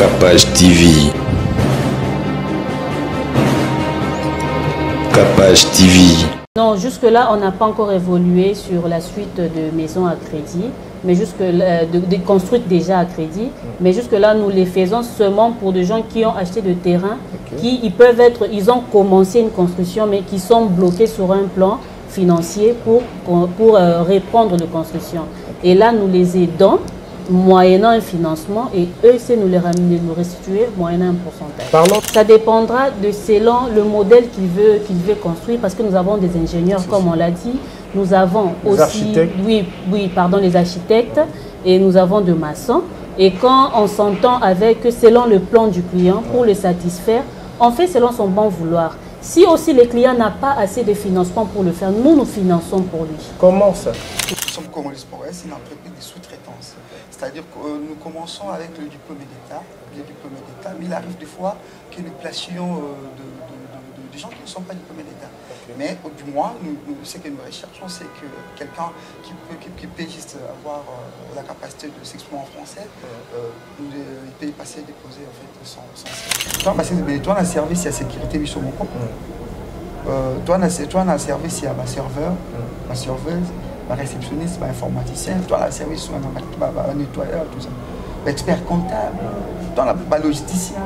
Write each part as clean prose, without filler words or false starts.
Capage TV. Capage TV. Non, jusque-là, on n'a pas encore évolué sur la suite de maisons à crédit, mais de construites déjà à crédit. Mais jusque-là, nous les faisons seulement pour des gens qui ont acheté de terrain, ils ont commencé une construction, mais qui sont bloqués sur un plan financier pour reprendre de construction. Et là, nous les aidons moyennant un financement et eux, c'est nous les ramener, nous restituer moyennant un pourcentage. Pardon? Ça dépendra de selon le modèle qu'il veut construire, parce que nous avons des ingénieurs, comme on l'a dit. Nous avons aussi architectes. les architectes, et nous avons de maçons. Et quand on s'entend avec eux selon le plan du client pour le satisfaire, on fait selon son bon vouloir. Si aussi le client n'a pas assez de financement pour le faire, nous finançons pour lui. Comment ça? Nous sommes Congolais Sport, c'est une entreprise de sous-traitance. C'est-à-dire que nous commençons avec le diplôme d'État, mais il arrive des fois que nous placions des gens qui ne sont pas diplômés d'État. Mais du moins, ce que nous recherchons, c'est que quelqu'un qui peut juste avoir la capacité de s'exprimer en français, il peut y passer et déposer en fait son CV. Toi, on a service à la sécurité du Somoko. Toi, on a service à ma serveur, ma serveuse, ma réceptionniste, ma informaticien. Toi, on a service à nettoyeur, tout ça. Expert comptable, toi, on a logisticien.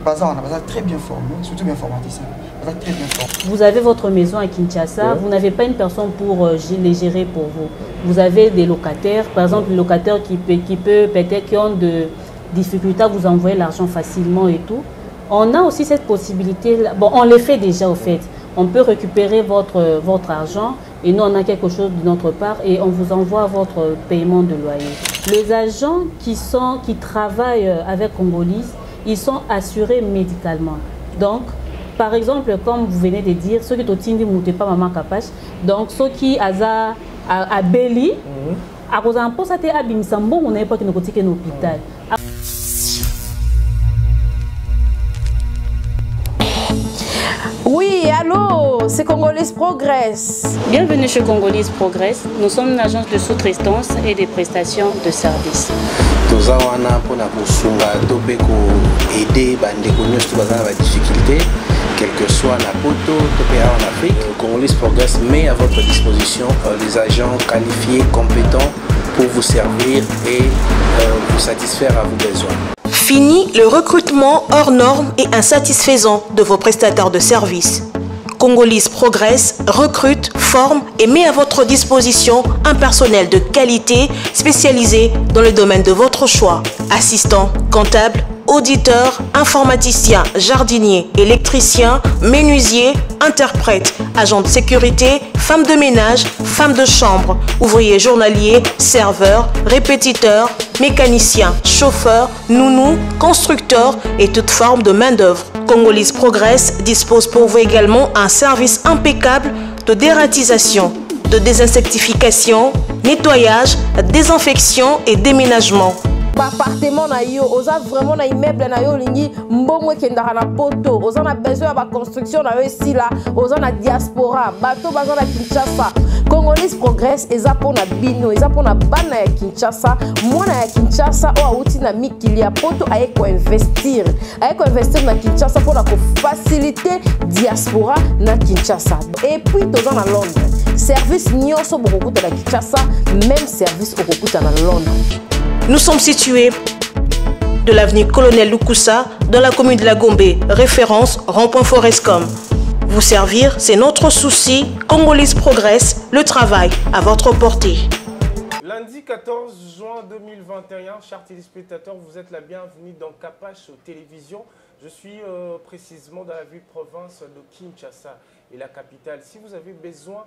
On a très bien formé, surtout bien informaticien. Très bien formé. Vous avez votre maison à Kinshasa, vous n'avez pas une personne pour les gérer pour vous. Vous avez des locataires, par exemple, les locataires qui ont de difficultés à vous envoyer l'argent facilement et tout. On a aussi cette possibilité, bon, on le fait déjà au fait. On peut récupérer votre argent et nous on a quelque chose de notre part et on vous envoie votre paiement de loyer. Les agents qui travaillent avec Congolais, ils sont assurés médicalement. Donc, par exemple, comme vous venez de dire, ceux qui ne pas maman capable, donc ceux qui à Beli, à cause d'un poste à Bimsambo, on n'a pas que nous côté l'hôpital. Oui, allô, c'est Congolais Progress. Bienvenue chez Congolais Progress. Nous sommes une agence de sous-traitance et de prestations de services. Nous avons aider les difficultés, quel que soit la poto, en Afrique. Congolais Progress met à votre disposition des agents qualifiés, compétents pour vous servir et vous satisfaire à vos besoins. Fini le recrutement hors normes et insatisfaisant de vos prestataires de services. Congolais Progress recrute, forme et met à votre disposition un personnel de qualité spécialisé dans le domaine de votre choix. Assistant, comptable, auditeur, informaticien, jardinier, électricien, menuisier, interprète, agent de sécurité, femme de ménage, femme de chambre, ouvrier journalier, serveur, répétiteur, mécanicien, chauffeur, nounou, constructeur et toute forme de main-d'œuvre. Congolais Progress dispose pour vous également un service impeccable de dératisation, de désinsectification, nettoyage, désinfection et déménagement. Appartement na yo, oza vraiment na immeuble na yo lingi mbongo kendaka na poto, oza na besoin ya ba construction na yo ici là, oza na diaspora, bato baza na Kinshasa. Congolais Progress eza pona bino, eza pona bana ya Kinshasa, mwana ya Kinshasa o auti na mikili ya poto aye ko investir na Kinshasa pona ko faciliter diaspora na Kinshasa. Et puis toza na Londres. Service nyonso bokokuta na Kinshasa, même service okokuta na Londres. Nous sommes situés de l'avenue Colonel Lukusa dans la commune de la Gombe, référence rond-point Forescom. Vous servir, c'est notre souci. Congolais Progress, le travail à votre portée. Lundi 14 juin 2021, chers téléspectateurs, vous êtes la bienvenue dans Capage Télévision. Je suis précisément dans la ville province de Kinshasa et la capitale. Si vous avez besoin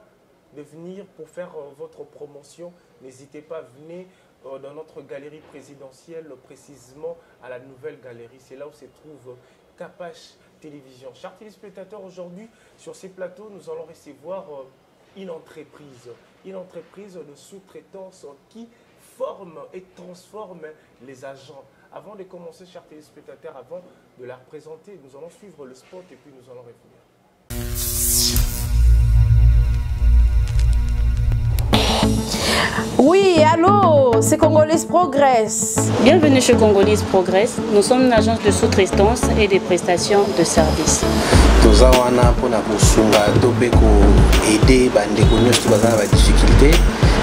de venir pour faire votre promotion, n'hésitez pas, venez dans notre galerie présidentielle, précisément à la nouvelle galerie. C'est là où se trouve Capage Télévision. Chers téléspectateurs, aujourd'hui, sur ces plateaux, nous allons recevoir une entreprise de sous-traitance qui forme et transforme les agents. Avant de commencer, chers téléspectateurs, avant de la représenter, nous allons suivre le spot et puis nous allons revenir. Oui, allô, c'est Congolese Progress. Bienvenue chez Congolese Progress. Nous sommes une agence de sous-traitance et des prestations de services. Toza wana pona kosunga to pe ko aider bandeko nyonso bazana ba difficulté,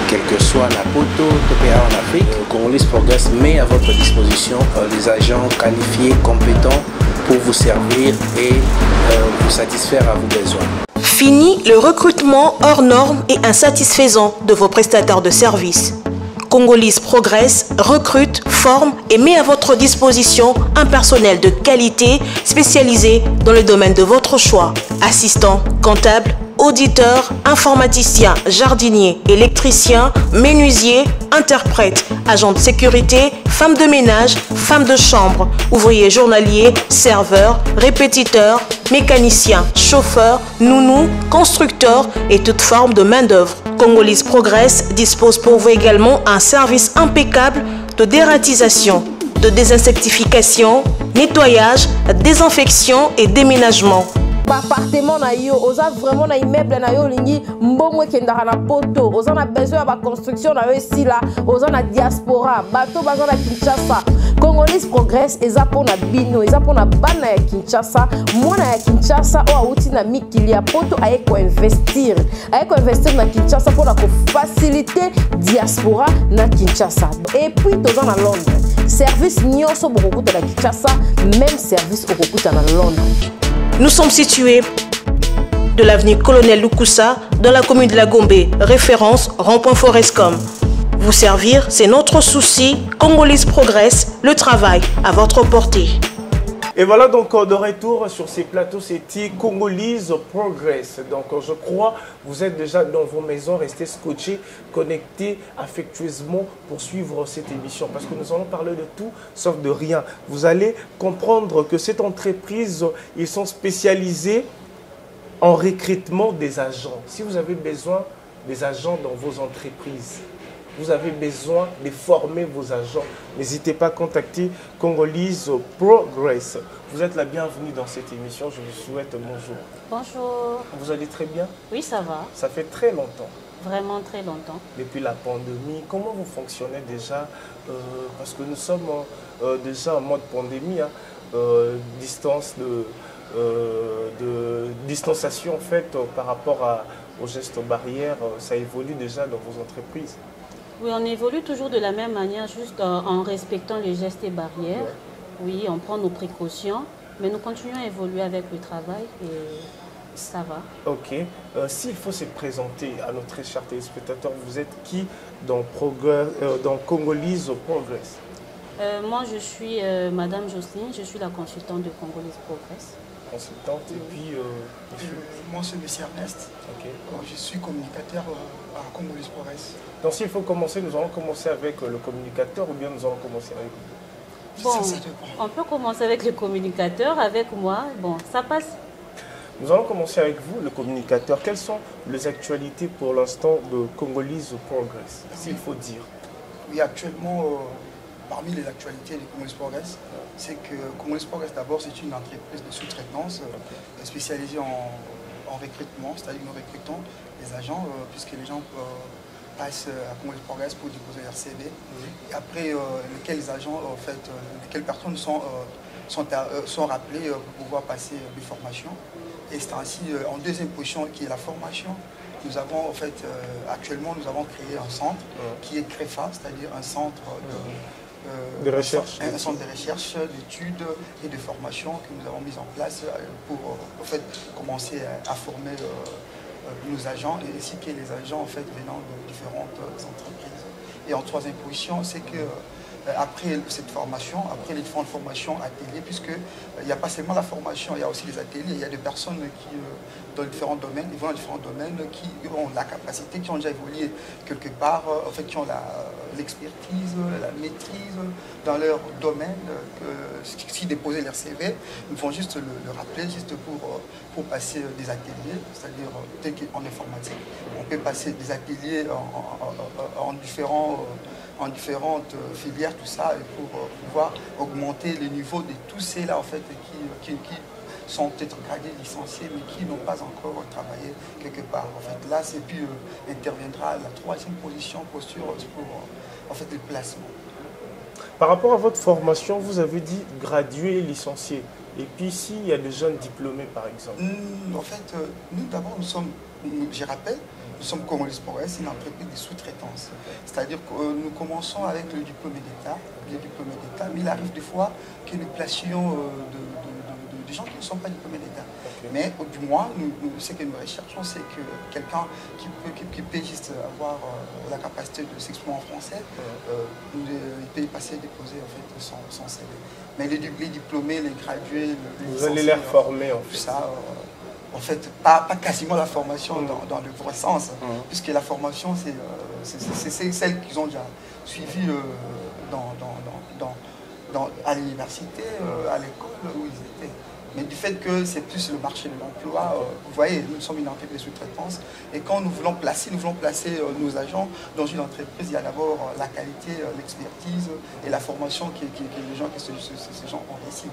quel que soit la poto to pe en Afrique. Congolese Progress met à votre disposition les agents qualifiés, compétents pour vous servir et vous satisfaire à vos besoins. Fini le recrutement hors normes et insatisfaisant de vos prestataires de services. Congolese Progress recrute, forme et met à votre disposition un personnel de qualité spécialisé dans le domaine de votre choix. Assistant, comptable, auditeur, informaticien, jardinier, électricien, menuisier, interprète, agent de sécurité, femme de ménage, femme de chambre, ouvrier journalier, serveur, répétiteur, mécanicien, chauffeur, nounou, constructeur et toute forme de main-d'œuvre. Congolese Progress dispose pour vous également un service impeccable de dératisation, de désinsectification, nettoyage, désinfection et déménagement. Appartement na yo, oza vraiment na immeuble na yo lingi mbongo kendaka na poto, oza na besoin ya ba construction na yo esila, oza na diaspora, bato baza na Kinshasa. Congolese Progress eza pona bino, eza pona bana ya Kinshasa, mwana ya Kinshasa o auti na mikili ya poto aye ko investir na Kinshasa pona ko faciliter diaspora na Kinshasa. Et puis toza na Londres. Service nyonso bokokuta na Kinshasa, même service okokuta na Londres. Nous sommes situés de l'avenue Colonel Lukusa dans la commune de la Gombe, référence rond-point Forescom. Vous servir, c'est notre souci. Congolese Progress, le travail à votre portée. Et voilà donc de retour sur ces plateaux, c'était Congolese Progress. Donc je crois vous êtes déjà dans vos maisons, restez scotchés, connectés affectueusement pour suivre cette émission. Parce que nous allons parler de tout sauf de rien. Vous allez comprendre que cette entreprise, ils sont spécialisés en recrutement des agents. Si vous avez besoin des agents dans vos entreprises, vous avez besoin de former vos agents, n'hésitez pas à contacter Congolese Progress. Vous êtes la bienvenue dans cette émission, je vous souhaite bonjour. Bonjour. Vous allez très bien? Oui, ça va. Ça fait très longtemps. Vraiment très longtemps. Depuis la pandémie, comment vous fonctionnez déjà? Parce que nous sommes déjà en mode pandémie, hein, distance de distanciation en fait par rapport aux gestes barrières, ça évolue déjà dans vos entreprises? Oui, on évolue toujours de la même manière, juste en respectant les gestes et barrières. Oui, on prend nos précautions, mais nous continuons à évoluer avec le travail et ça va. Ok. S'il faut se présenter à nos très chers téléspectateurs, vous êtes qui dans Congolese Progress? Moi, je suis Madame Jocelyne, je suis la consultante de Congolese Progress. Consultante, et puis... moi, c'est M. Ernest. Okay. Je suis communicateur à Congolese Progress. Donc s'il faut commencer, nous allons commencer avec le communicateur ou bien nous allons commencer avec vous? Bon, on peut commencer avec le communicateur, avec moi. Bon, ça passe. Nous allons commencer avec vous, le communicateur. Quelles sont les actualités pour l'instant de Congolese Progress, s'il faut dire? Oui, actuellement, parmi les actualités de Congolese Progress, c'est que Congolese Progress, d'abord, c'est une entreprise de sous-traitance spécialisée en recrutement, c'est-à-dire nous recrutons les agents, puisque les gens passent à Congolese Progress pour déposer leur CV. Et après, lesquels agents, en fait, lesquelles personnes sont rappelées pour pouvoir passer des formations. Et c'est ainsi, en deuxième position, qui est la formation. Nous avons, en fait, actuellement, nous avons créé un centre qui est CREFA, c'est-à-dire un centre de recherche, un centre de recherche, d'études et de formation que nous avons mis en place pour en fait, commencer à former nos agents et ainsi que les agents en fait, venant de différentes entreprises. Et en troisième position, c'est que après cette formation, après les différentes formations ateliers, puisqu'il n'y a pas seulement la formation, il y a aussi les ateliers, il y a des personnes qui, dans différents domaines, ils vont dans différents domaines, qui ont la capacité, qui ont déjà évolué quelque part, en fait, qui ont l'expertise, la maîtrise dans leur domaine, s'ils déposaient leur CV, ils font juste le rappeler, juste pour passer des ateliers, c'est-à-dire en informatique. On peut passer des ateliers en différentes filières, tout ça, et pour pouvoir augmenter le niveau de tous ceux-là en fait, sont peut-être gradés, licenciés, mais qui n'ont pas encore travaillé quelque part. En fait, là, c'est puis interviendra la troisième posture pour en fait, le placement. Par rapport à votre formation, vous avez dit gradué, licencié. Et puis ici, il y a des jeunes diplômés, par exemple. En fait, nous d'abord, nous sommes, je rappelle, nous sommes Congolais Progress, une entreprise de sous-traitance. C'est-à-dire que nous commençons avec le diplôme d'État, mais il arrive des fois que nous placions des gens qui ne sont pas diplômés d'État. Okay. Mais du moins, ce que nous recherchons, c'est que quelqu'un qui peut juste avoir la capacité de s'exprimer en français, il peut y passer, déposer en fait, son CV. Mais les diplômés, les gradués, vous allez les reformer en fait. Ça, en fait, pas quasiment la formation dans le vrai sens, puisque la formation, c'est celle qu'ils ont déjà suivie à l'université, à l'école où ils étaient. Mais du fait que c'est plus le marché de l'emploi, vous voyez, nous sommes une entreprise de sous-traitance et quand nous voulons placer nos agents dans une entreprise, il y a d'abord la qualité, l'expertise et la formation que les gens, ces gens ont ici.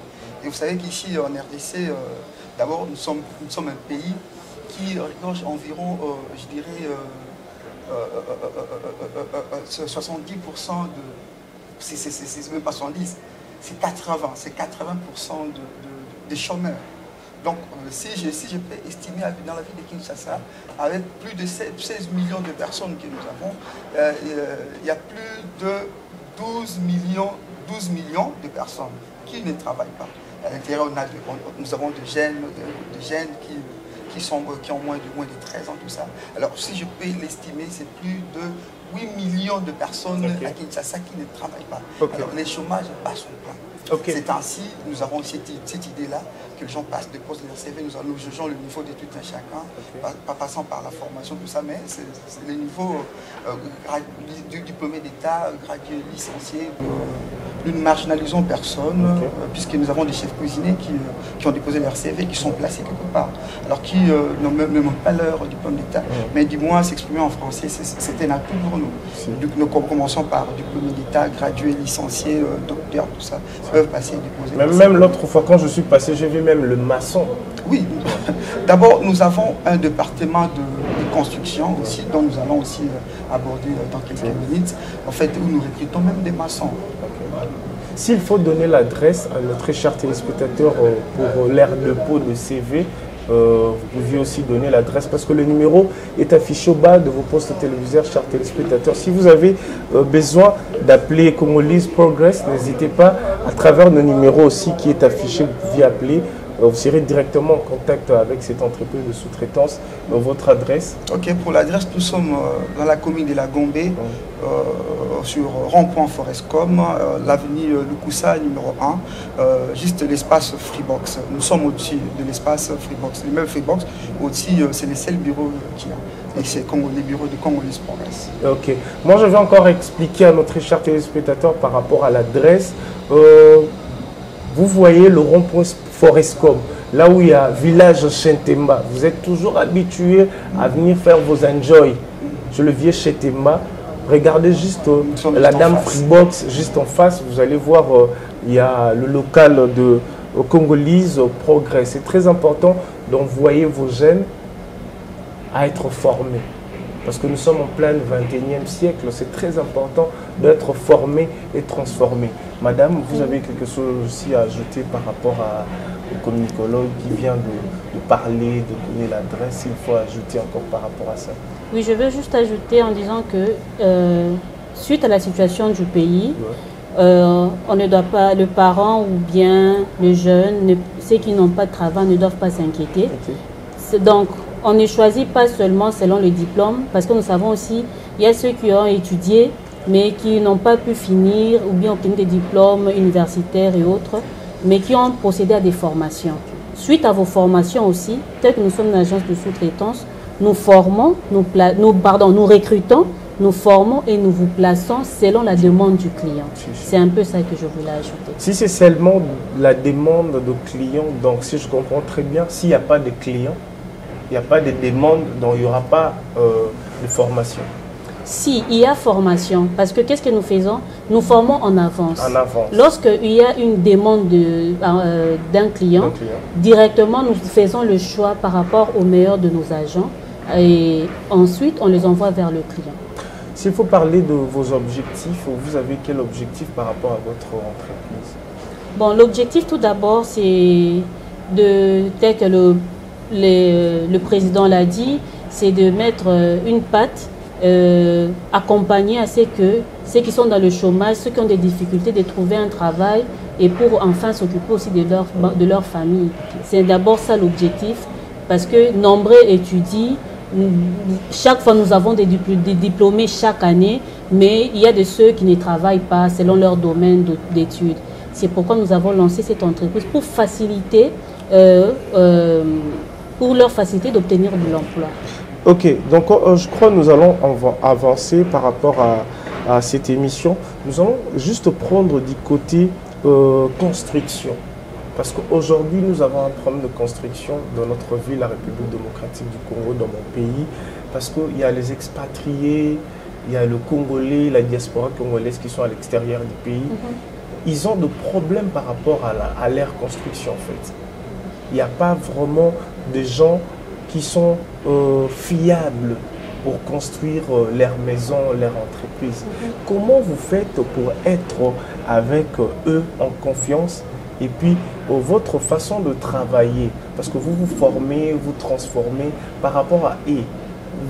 Et vous savez qu'ici en RDC, d'abord nous sommes un pays qui regorge environ, je dirais, 70% de... C'est même pas 70, c'est 80% des chômeurs. Donc, si je peux estimer dans la ville de Kinshasa, avec plus de 16 millions de personnes que nous avons, il y a plus de 12 millions de personnes qui ne travaillent pas. À l'intérieur, nous avons des jeunes qui ont moins de 13 ans, tout ça. Alors, si je peux l'estimer, c'est plus de 8 millions de personnes à Kinshasa qui ne travaillent pas. Alors, les chômages passent au plein. C'est ainsi, nous avons cette idée-là, que les gens déposent leur CV, nous jugeons le niveau d'études d'un chacun, pas passant par la formation, tout ça, mais c'est le niveau du diplômé d'État, gradué, licencié. Nous ne marginalisons personne, puisque nous avons des chefs cuisiniers qui ont déposé leur CV, qui sont placés quelque part, alors qui n'ont même pas leur diplôme d'État, mais du moins s'exprimer en français, c'était un atout pour nous. Donc, nous commençons par diplômé d'État, gradué, licencié, docteur, tout ça, peuvent passer et déposer. Même l'autre fois, quand je suis passé, j'ai vu même le maçon. Oui, d'abord nous avons un département de construction aussi, dont nous allons aussi aborder dans quelques minutes, en fait, où nous recrutons même des maçons. S'il faut donner l'adresse à notre cher téléspectateur pour l'aire de pot de CV, vous pouviez aussi donner l'adresse parce que le numéro est affiché au bas de vos postes téléviseurs, chers téléspectateurs. Si vous avez besoin d'appeler Congolese Progress, n'hésitez pas, à travers le numéro aussi qui est affiché, vous pouvez appeler. Vous serez directement en contact avec cette entreprise de sous-traitance. Votre adresse? Ok, pour l'adresse, nous sommes dans la commune de la Gombe, sur rond-point Forescom, l'avenue Lukusa numéro 1, juste l'espace Freebox. Nous sommes au-dessus de l'espace Freebox. Le même Freebox, au-dessus, c'est le seul bureau qu'il y a. Et c'est les bureaux de Congolese Progress. Ok. Moi, je vais encore expliquer à notre cher téléspectateur par rapport à l'adresse. Vous voyez le rond-point Forescom, là où il y a village Chentemba. Vous êtes toujours habitué à venir faire vos enjoy. Je le vieux Chentemba. Regardez juste la dame Freebox, juste en face. Vous allez voir, il y a le local de Congolese Progress. C'est très important d'envoyer vos jeunes à être formés. Parce que nous sommes en plein 21e siècle, c'est très important d'être formé et transformé. Madame, vous avez quelque chose aussi à ajouter par rapport au communicologue qui vient de parler, de donner l'adresse. Il faut ajouter encore par rapport à ça. Oui, je veux juste ajouter en disant que suite à la situation du pays, on ne doit pas, le parent ou bien le jeune, ceux qui n'ont pas de travail ne doivent pas s'inquiéter. Donc, on ne choisit pas seulement selon le diplôme, parce que nous savons aussi, il y a ceux qui ont étudié, mais qui n'ont pas pu finir ou bien obtenir des diplômes universitaires et autres, mais qui ont procédé à des formations. Suite à vos formations aussi, tel que nous sommes une agence de sous-traitance, nous formons, nous recrutons, nous formons et nous vous plaçons selon la demande du client. C'est un peu ça que je voulais ajouter. Si c'est seulement la demande du client, donc si je comprends très bien, s'il n'y a pas de clients, il n'y a pas de demande, donc il n'y aura pas de formation. Si, il y a formation. Parce que qu'est-ce que nous faisons? Nous formons en avance. En avance. Lorsqu'il y a une demande d'un client, directement, nous faisons le choix par rapport au meilleur de nos agents. Et ensuite, on les envoie vers le client. S'il faut parler de vos objectifs, vous avez quel objectif par rapport à votre entreprise? Bon, l'objectif tout d'abord, c'est tel que le président l'a dit, c'est de mettre une patte, accompagner à ce que ceux qui sont dans le chômage, ceux qui ont des difficultés de trouver un travail et pour enfin s'occuper aussi de leur famille. C'est d'abord ça l'objectif, parce que nombreux étudient. Chaque fois, nous avons des diplômés chaque année, mais il y a de ceux qui ne travaillent pas selon leur domaine d'études. C'est pourquoi nous avons lancé cette entreprise pour faciliter, pour leur faciliter d'obtenir de l'emploi. Ok, donc je crois que nous allons avancer par rapport à cette émission. Nous allons juste prendre du côté construction. Parce qu'aujourd'hui, nous avons un problème de construction dans notre ville, la République démocratique du Congo, dans mon pays. Parce qu'il y a les expatriés, il y a le Congolais, la diaspora congolaise qui sont à l'extérieur du pays. Ils ont des problèmes par rapport à leur construction, en fait. Il n'y a pas vraiment de gens qui sont fiables pour construire leur maison, leur entreprise. Comment vous faites pour être avec eux en confiance? Et puis, votre façon de travailler, parce que vous vous formez, vous transformez par rapport à eux.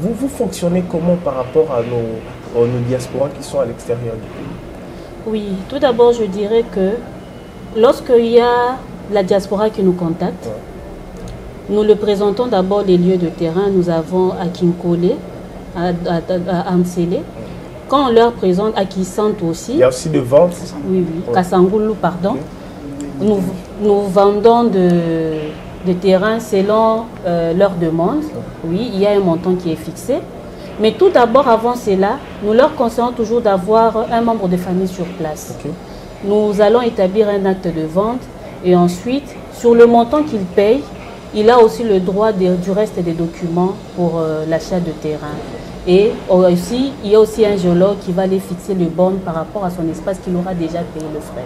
Vous fonctionnez comment par rapport à nos diasporas qui sont à l'extérieur du pays? Oui, tout d'abord, je dirais que lorsqu'il y a la diaspora qui nous contacte, nous le présentons d'abord les lieux de terrain. Nous avons à Kinkole, à Amsele. Quand on leur présente à Kisante aussi. Il y a aussi de ventes. Oui, Kassangoulou, pardon. Nous vendons de terrain selon leur demande. Oui, il y a un montant qui est fixé. Mais tout d'abord, avant cela, nous leur conseillons toujours d'avoir un membre de famille sur place. Nous allons établir un acte de vente et ensuite, sur le montant qu'il paye, il a aussi le droit du reste des documents pour l'achat de terrain. Et aussi, il y a aussi un géologue qui va aller fixer le bon par rapport à son espace qu'il aura déjà payé le frais.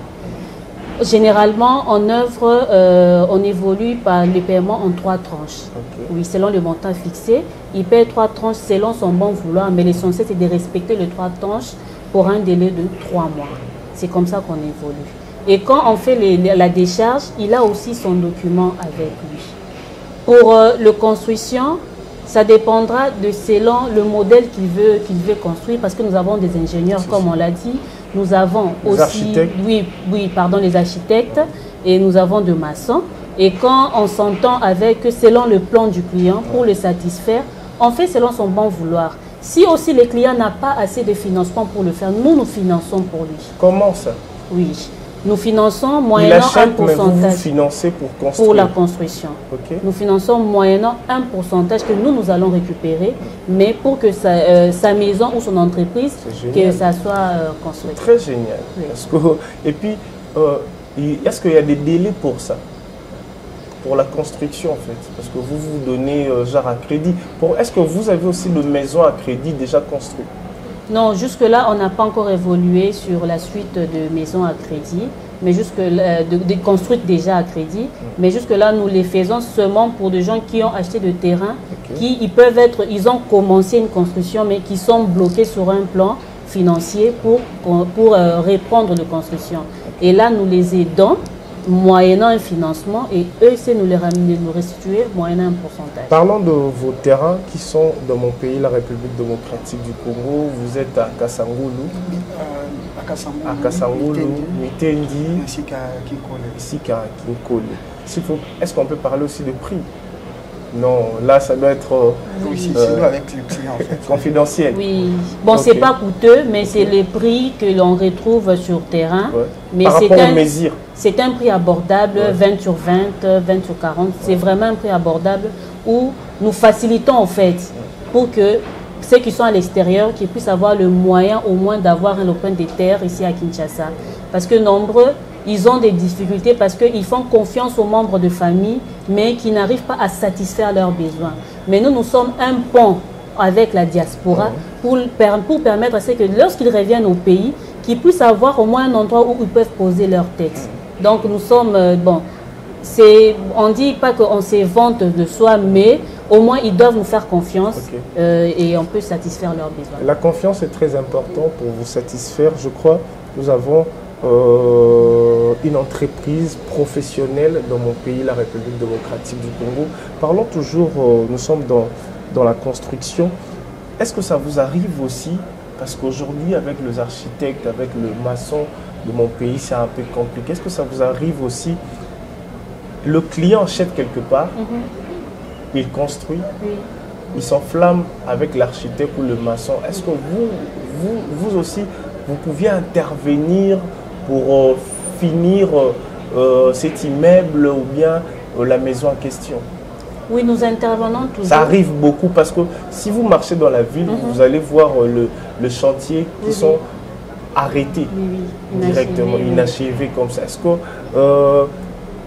Généralement, en œuvre, on évolue par le paiement en 3 tranches. Oui, selon le montant fixé. Il paie 3 tranches selon son bon vouloir, mais l'essentiel, c'est de respecter les 3 tranches pour un délai de 3 mois. C'est comme ça qu'on évolue. Et quand on fait la décharge, il a aussi son document avec lui. Pour la construction, ça dépendra de selon le modèle qu'il veut construire, parce que nous avons des ingénieurs, comme on l'a dit. Nous avons aussi les architectes et nous avons de maçons. Et quand on s'entend avec selon le plan du client pour le satisfaire, on fait selon son bon vouloir. Si aussi le client n'a pas assez de financement pour le faire, nous finançons pour lui. Comment ça? Oui. Nous finançons moyennant un pourcentage. Mais vous financez pour construire? Pour la construction. Nous finançons moyennant un pourcentage que nous allons récupérer, mais pour que sa maison ou son entreprise, que ça soit construit. Très génial. Oui. Et puis, est-ce qu'il y a des délais pour ça? Pour la construction, en fait? Parce que vous donnez genre à crédit. Est-ce que vous avez aussi de maisons à crédit déjà construites? Non, jusque-là, on n'a pas encore évolué sur la suite de maisons à crédit, mais de construites déjà à crédit. Mais jusque-là, nous les faisons seulement pour des gens qui ont acheté de terrain, ils ont commencé une construction, mais qui sont bloqués sur un plan financier pour reprendre de construction. Et là, nous les aidons moyennant un financement et eux, c'est nous les ramener, nous restituer moyennant un pourcentage. Parlons de vos terrains qui sont dans mon pays, la République démocratique du Congo. Vous êtes à Kassangoulou, à Kassangoulou, Mitendi, ainsi qu'à Kinkole. Est-ce qu'on peut parler aussi de prix? Non, là, ça doit être avec le client, en fait. Confidentiel. Oui. Bon, c'est pas coûteux, mais c'est les prix que l'on retrouve sur terrain. Mais par rapport aux mesures. C'est un prix abordable, 20 sur 20, 20 sur 40. C'est vraiment un prix abordable où nous facilitons, en fait, pour que ceux qui sont à l'extérieur, qui puissent avoir le moyen au moins d'avoir un lopin de terre ici à Kinshasa. Parce que nombreux, ils ont des difficultés parce qu'ils font confiance aux membres de famille, mais qui n'arrivent pas à satisfaire leurs besoins. Mais nous sommes un pont avec la diaspora pour permettre à ce que lorsqu'ils reviennent au pays, qu'ils puissent avoir au moins un endroit où ils peuvent poser leur tête. Donc nous sommes, on ne dit pas qu'on se vante de soi, mais au moins ils doivent nous faire confiance et on peut satisfaire leurs besoins. La confiance est très importante pour vous satisfaire. Je crois que nous avons une entreprise professionnelle dans mon pays, la République démocratique du Congo. Parlons toujours, nous sommes dans la construction. Est-ce que ça vous arrive aussi? Parce qu'aujourd'hui, avec les architectes, avec le maçon de mon pays, c'est un peu compliqué. Est-ce que ça vous arrive aussi? Le client achète quelque part, il construit, il s'enflamme avec l'architecte ou le maçon. Est-ce que vous aussi, vous pouviez intervenir pour finir cet immeuble ou bien la maison en question? Oui, nous intervenons toujours. Ça arrive beaucoup parce que si vous marchez dans la ville, vous allez voir le chantier qui sont arrêtés directement, inachevés comme ça. Est-ce que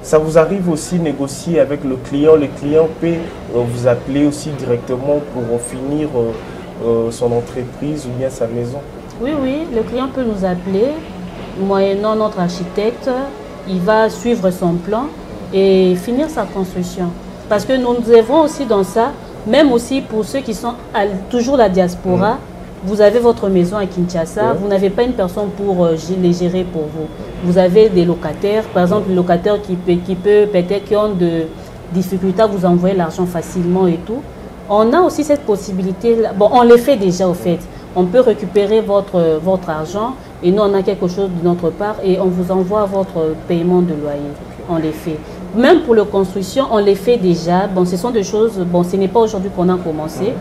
ça vous arrive aussi négocier avec le client? Le client peut vous appeler aussi directement pour finir son entreprise ou bien sa maison? Oui, le client peut nous appeler, moyennant notre architecte, il va suivre son plan et finir sa construction. Parce que nous œuvrons aussi dans ça, même aussi pour ceux qui sont toujours la diaspora. Vous avez votre maison à Kinshasa, vous n'avez pas une personne pour les gérer pour vous. Vous avez des locataires, par exemple, les locataires qui ont de difficultés à vous envoyer l'argent facilement et tout. On a aussi cette possibilité, bon, on le fait déjà au fait. On peut récupérer votre argent et nous on a quelque chose de notre part et on vous envoie votre paiement de loyer. On les fait. Même pour la construction, on les fait déjà. Bon, ce sont des choses, bon, ce n'est pas aujourd'hui qu'on a commencé.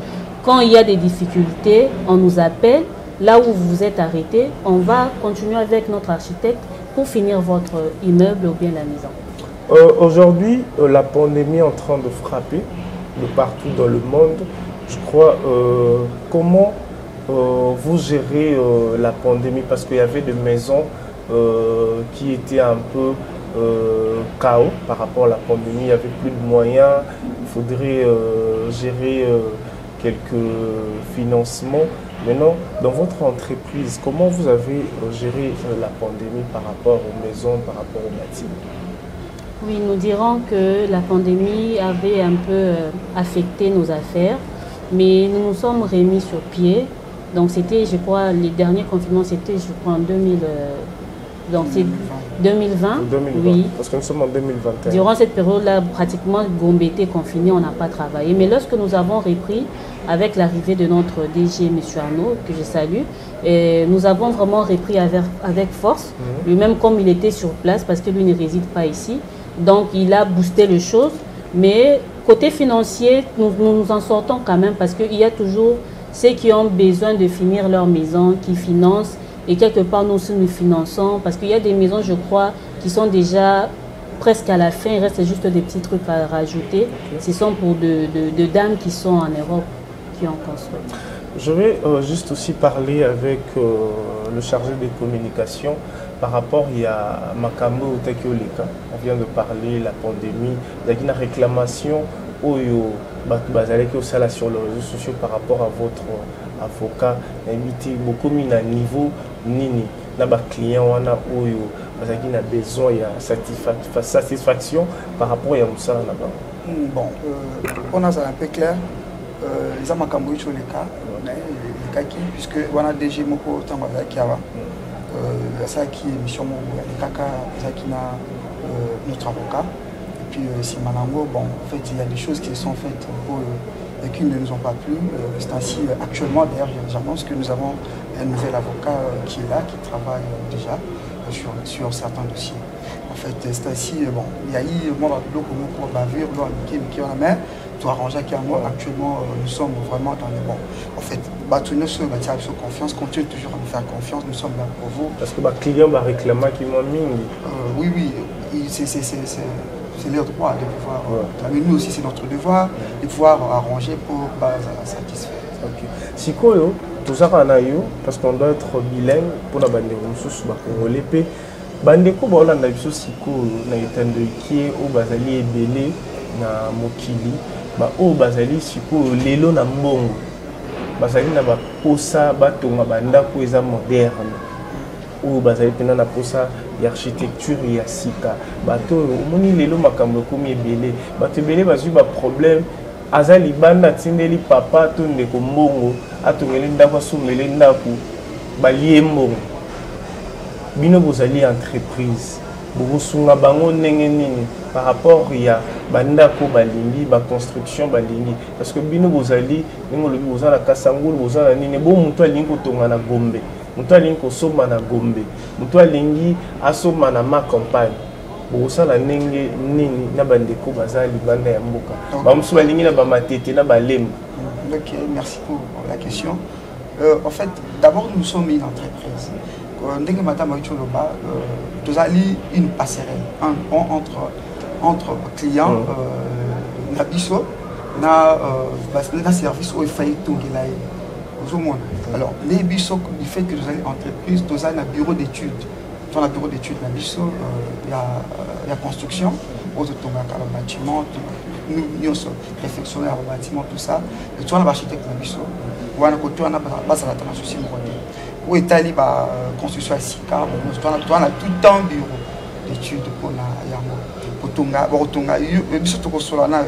Quand il y a des difficultés, on nous appelle. Là où vous vous êtes arrêté, on va continuer avec notre architecte pour finir votre immeuble ou bien la maison. Aujourd'hui, la pandémie est en train de frapper de partout dans le monde. Je crois, comment vous gérez la pandémie? Parce qu'il y avait des maisons qui étaient un peu chaos par rapport à la pandémie, il n'y avait plus de moyens, il faudrait gérer quelques financements. Maintenant, dans votre entreprise, comment vous avez géré la pandémie par rapport aux maisons, par rapport aux bâtiments? Oui, nous dirons que la pandémie avait un peu affecté nos affaires, mais nous nous sommes remis sur pied. Donc c'était, je crois, les derniers confinements, c'était, je crois, en 2020, oui. Parce que nous sommes en 2021. Durant cette période-là, pratiquement, Gombe était confiné, on n'a pas travaillé. Mais lorsque nous avons repris, avec l'arrivée de notre DG, M. Arnaud, que je salue, nous avons vraiment repris avec force. Lui-même, comme il était sur place, parce que lui ne réside pas ici, donc il a boosté les choses. Mais côté financier, nous nous en sortons quand même, parce qu'il y a toujours ceux qui ont besoin de finir leur maison, qui financent. Et quelque part, nous aussi, nous finançons, parce qu'il y a des maisons, je crois, qui sont déjà presque à la fin. Il reste juste des petits trucs à rajouter. Ce sont pour de dames qui sont en Europe, qui ont construit. Je vais juste aussi parler avec le chargé des communications par rapport à Makambo Otakioleka. On vient de parler de la pandémie. Il y a une réclamation sur les réseaux sociaux par rapport à votre avocat. Il y a beaucoup mis à niveau nini. Il y a des clients qui ont besoin de satisfaction par rapport à ça. Bon, on a ça un peu clair. Les Amakambo sur les cas, puisque on a DG Moko Tambazakiawa, ça qui est mission les Kaka, ça qui a notre avocat. Et puis si Malango, bon, en fait, il y a des choses qui sont faites et qui ne nous ont pas plu. C'est ainsi, actuellement, d'ailleurs, j'annonce que nous avons un nouvel avocat qui est là, qui travaille déjà sur certains dossiers. En fait, c'est ainsi, bon, il y a eu moi pour bavure, qui en a main. Tout arranger actuellement, nous sommes vraiment dans les bons. En fait, nous sommes confiance, continue toujours à nous faire confiance, nous sommes là pour vous. Parce que les clients vont réclamer qu'ils m'ont mis. Oui, c'est leur droit de pouvoir. Mais nous aussi, c'est notre devoir de pouvoir arranger pour satisfaire. Si tout ça, parce qu'on doit être bilingue pour la bande de bandeko baolanda biso sikoyo na etandeki o bazali ebele na mokili ba o bazali sikoyo lelo na mbongo bazali na baposa batonga bandako eza moderne oyo bazali mpena na posa ya architecture ya sika bato oyo omoni lelo makambo ekomi ebele bato ebele bazwi baproblème aza libanda atindeli papa to ndeko mbongo atongeli ndako asombeli ndako balie mbongo bino bozali entreprise bokosunga bango ndenge nini par rapport ya bandako balingi baconstruction balingi parce que bino bozali ndenge olobi boza na kasangulu boza na nini bo moto alingi kotonga na Gombe moto alingi kosomba na Gombe moto alingi asomba na ma campagne bokosala ndenge nini na bandeko baza libanda ya mboka bamosusu balingi na bamatete na balemu. Ok, merci pour la question. En fait, d'abord nous sommes une entreprise. Ndenge madame a dit là-bas, nous avons une passerelle entre clients, nabiso, na service au fait tout alors les biso du fait que nous avons une entreprise, nous avons un bureau d'études. Dans le bureau d'études nabiso, il y a construction, aux automates, bâtiment, nous sommes réfectionnaires au bâtiment, tout ça. Et tu as un architecte nabiso, ou un côté on a base à la souci où est allé la construction à Sika, on a tout un bureau d'études pour la Yango, pour Tonga, pour Tonga, biso to Solana,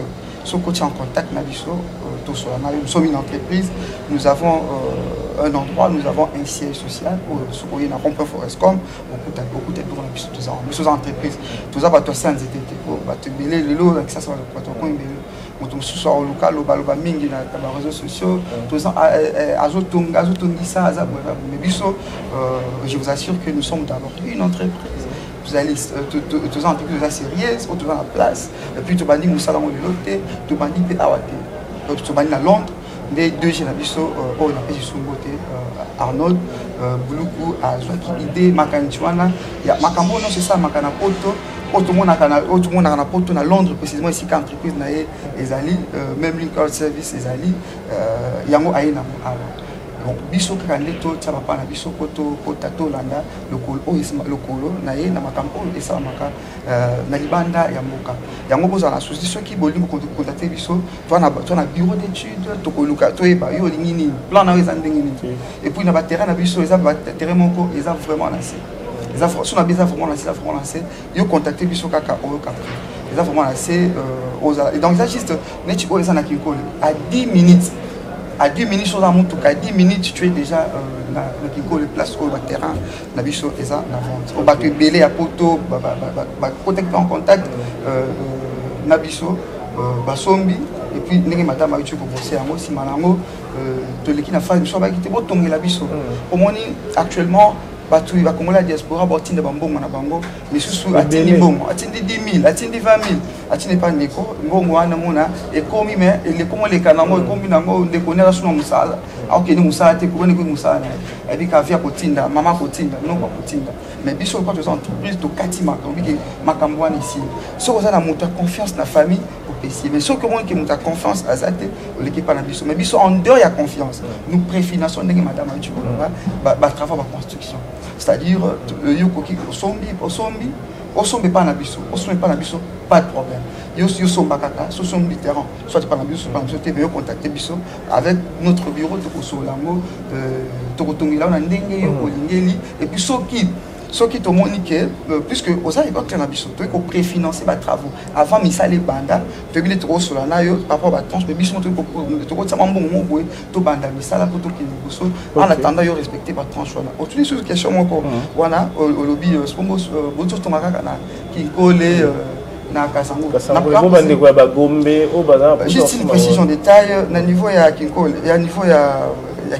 so côté en contact nabiso, to Solana, nous sommes une entreprise, nous avons un endroit, nous avons un siège social où il y a un rond-point Forestcom, beaucoup de bureaux nabiso, tout ça, nous sommes entreprise, tout ça va te sentir, pour te mêler le lot, ça ça va te prendre on se soit au local, au mingi na réseaux sociaux, tout ça, azotongisa, mais biso, je vous assure que nous sommes d'abord une entreprise. Vous allez, tous en entreprise sérieuse, autour de la place, et puis tu vas dire, nous allons le loter, tu vas dire, tu vas dire à Londres, les deux générations, on a fait sur côté Arnold, Bouloukou, Azouaki, Idée, Makanchuana, il y a Makambo, non, c'est ça, Makana Poto. Tout le monde a poto à Londres, précisément ici, quand l'entreprise est allée, même Lincoln Service est allé, Yango Aïna. Donc, biso kandeto tsaba pana biso koto kotato landa lokolo lokolo na ye na makambo et ça maka na libanda ya mboka. Yango boza na souci ceux qui bolingo contacter biso, toi na bureau d'études, to koluka to eba yo lingini plan na weza ndengini. Et puis na ba terrain na biso eza ba terrain moko eza vraiment lancé. Les affaires sont vraiment lancées. Ils ont contacté Biso Kaka au Capri. Les affaires vraiment lancées. Et donc, il y a juste à 10 minutes. À 10 minutes, sur la montre, à 10 minutes, tu es déjà dans le place au terrain. La Biso est en vente. On va te belé à Poto, en contact. Nabiso, Basombi. Et puis, madame a eu pour bosser à moi, si malango, de l'équipe n'a pas de choix, qui était beau tomber la Biso. Au moins, actuellement, il va comme la diaspora, il va bango na bango, mais sous atteindre bongo, atteindre 10 000, atteindre 20 000, atteindre pas neko, bongo ana mona, et comme mais les comment les canamo, comme nango, de connaître sur musala, ok nous musala, te connaît que musala, et puis kavia kotinda, maman kotinda, non pas kotinda, mais biso quand tu es entreprise de katima, comme que makamboan ici, ce que ça a monté confiance dans la famille. Mais ceux qui ont confiance à Zate, l'équipe à la Bisso, mais Bisso en dehors il y a confiance. Nous préfinançons madame travail de construction. C'est-à-dire, au sombi pas la Bisso, au sombi pas la Bisso, pas de problème. Yo sombi bakaka, so sombi terrain, soit pas la Bisso, pas la Bisso, mais contacter Bisso avec notre bureau de Kosolango, Tokotongila, on a ndenge yo kolingeli, et puis ceux qui te montrent que, puisque aux aïeux, quand on a besoin de préfinancer les travaux, avant de faire les bandes, tu as trop sur la naïe, par rapport à la tranche, mais besoin de tout banda, mais ça là pour tout qui nous en attendant de respecter la tranche. Autre chose question encore, voilà, au lobby, beaucoup de tomara qui collent na Kasango. Juste une précision détail, au niveau ya Kinkole, il y a niveau ya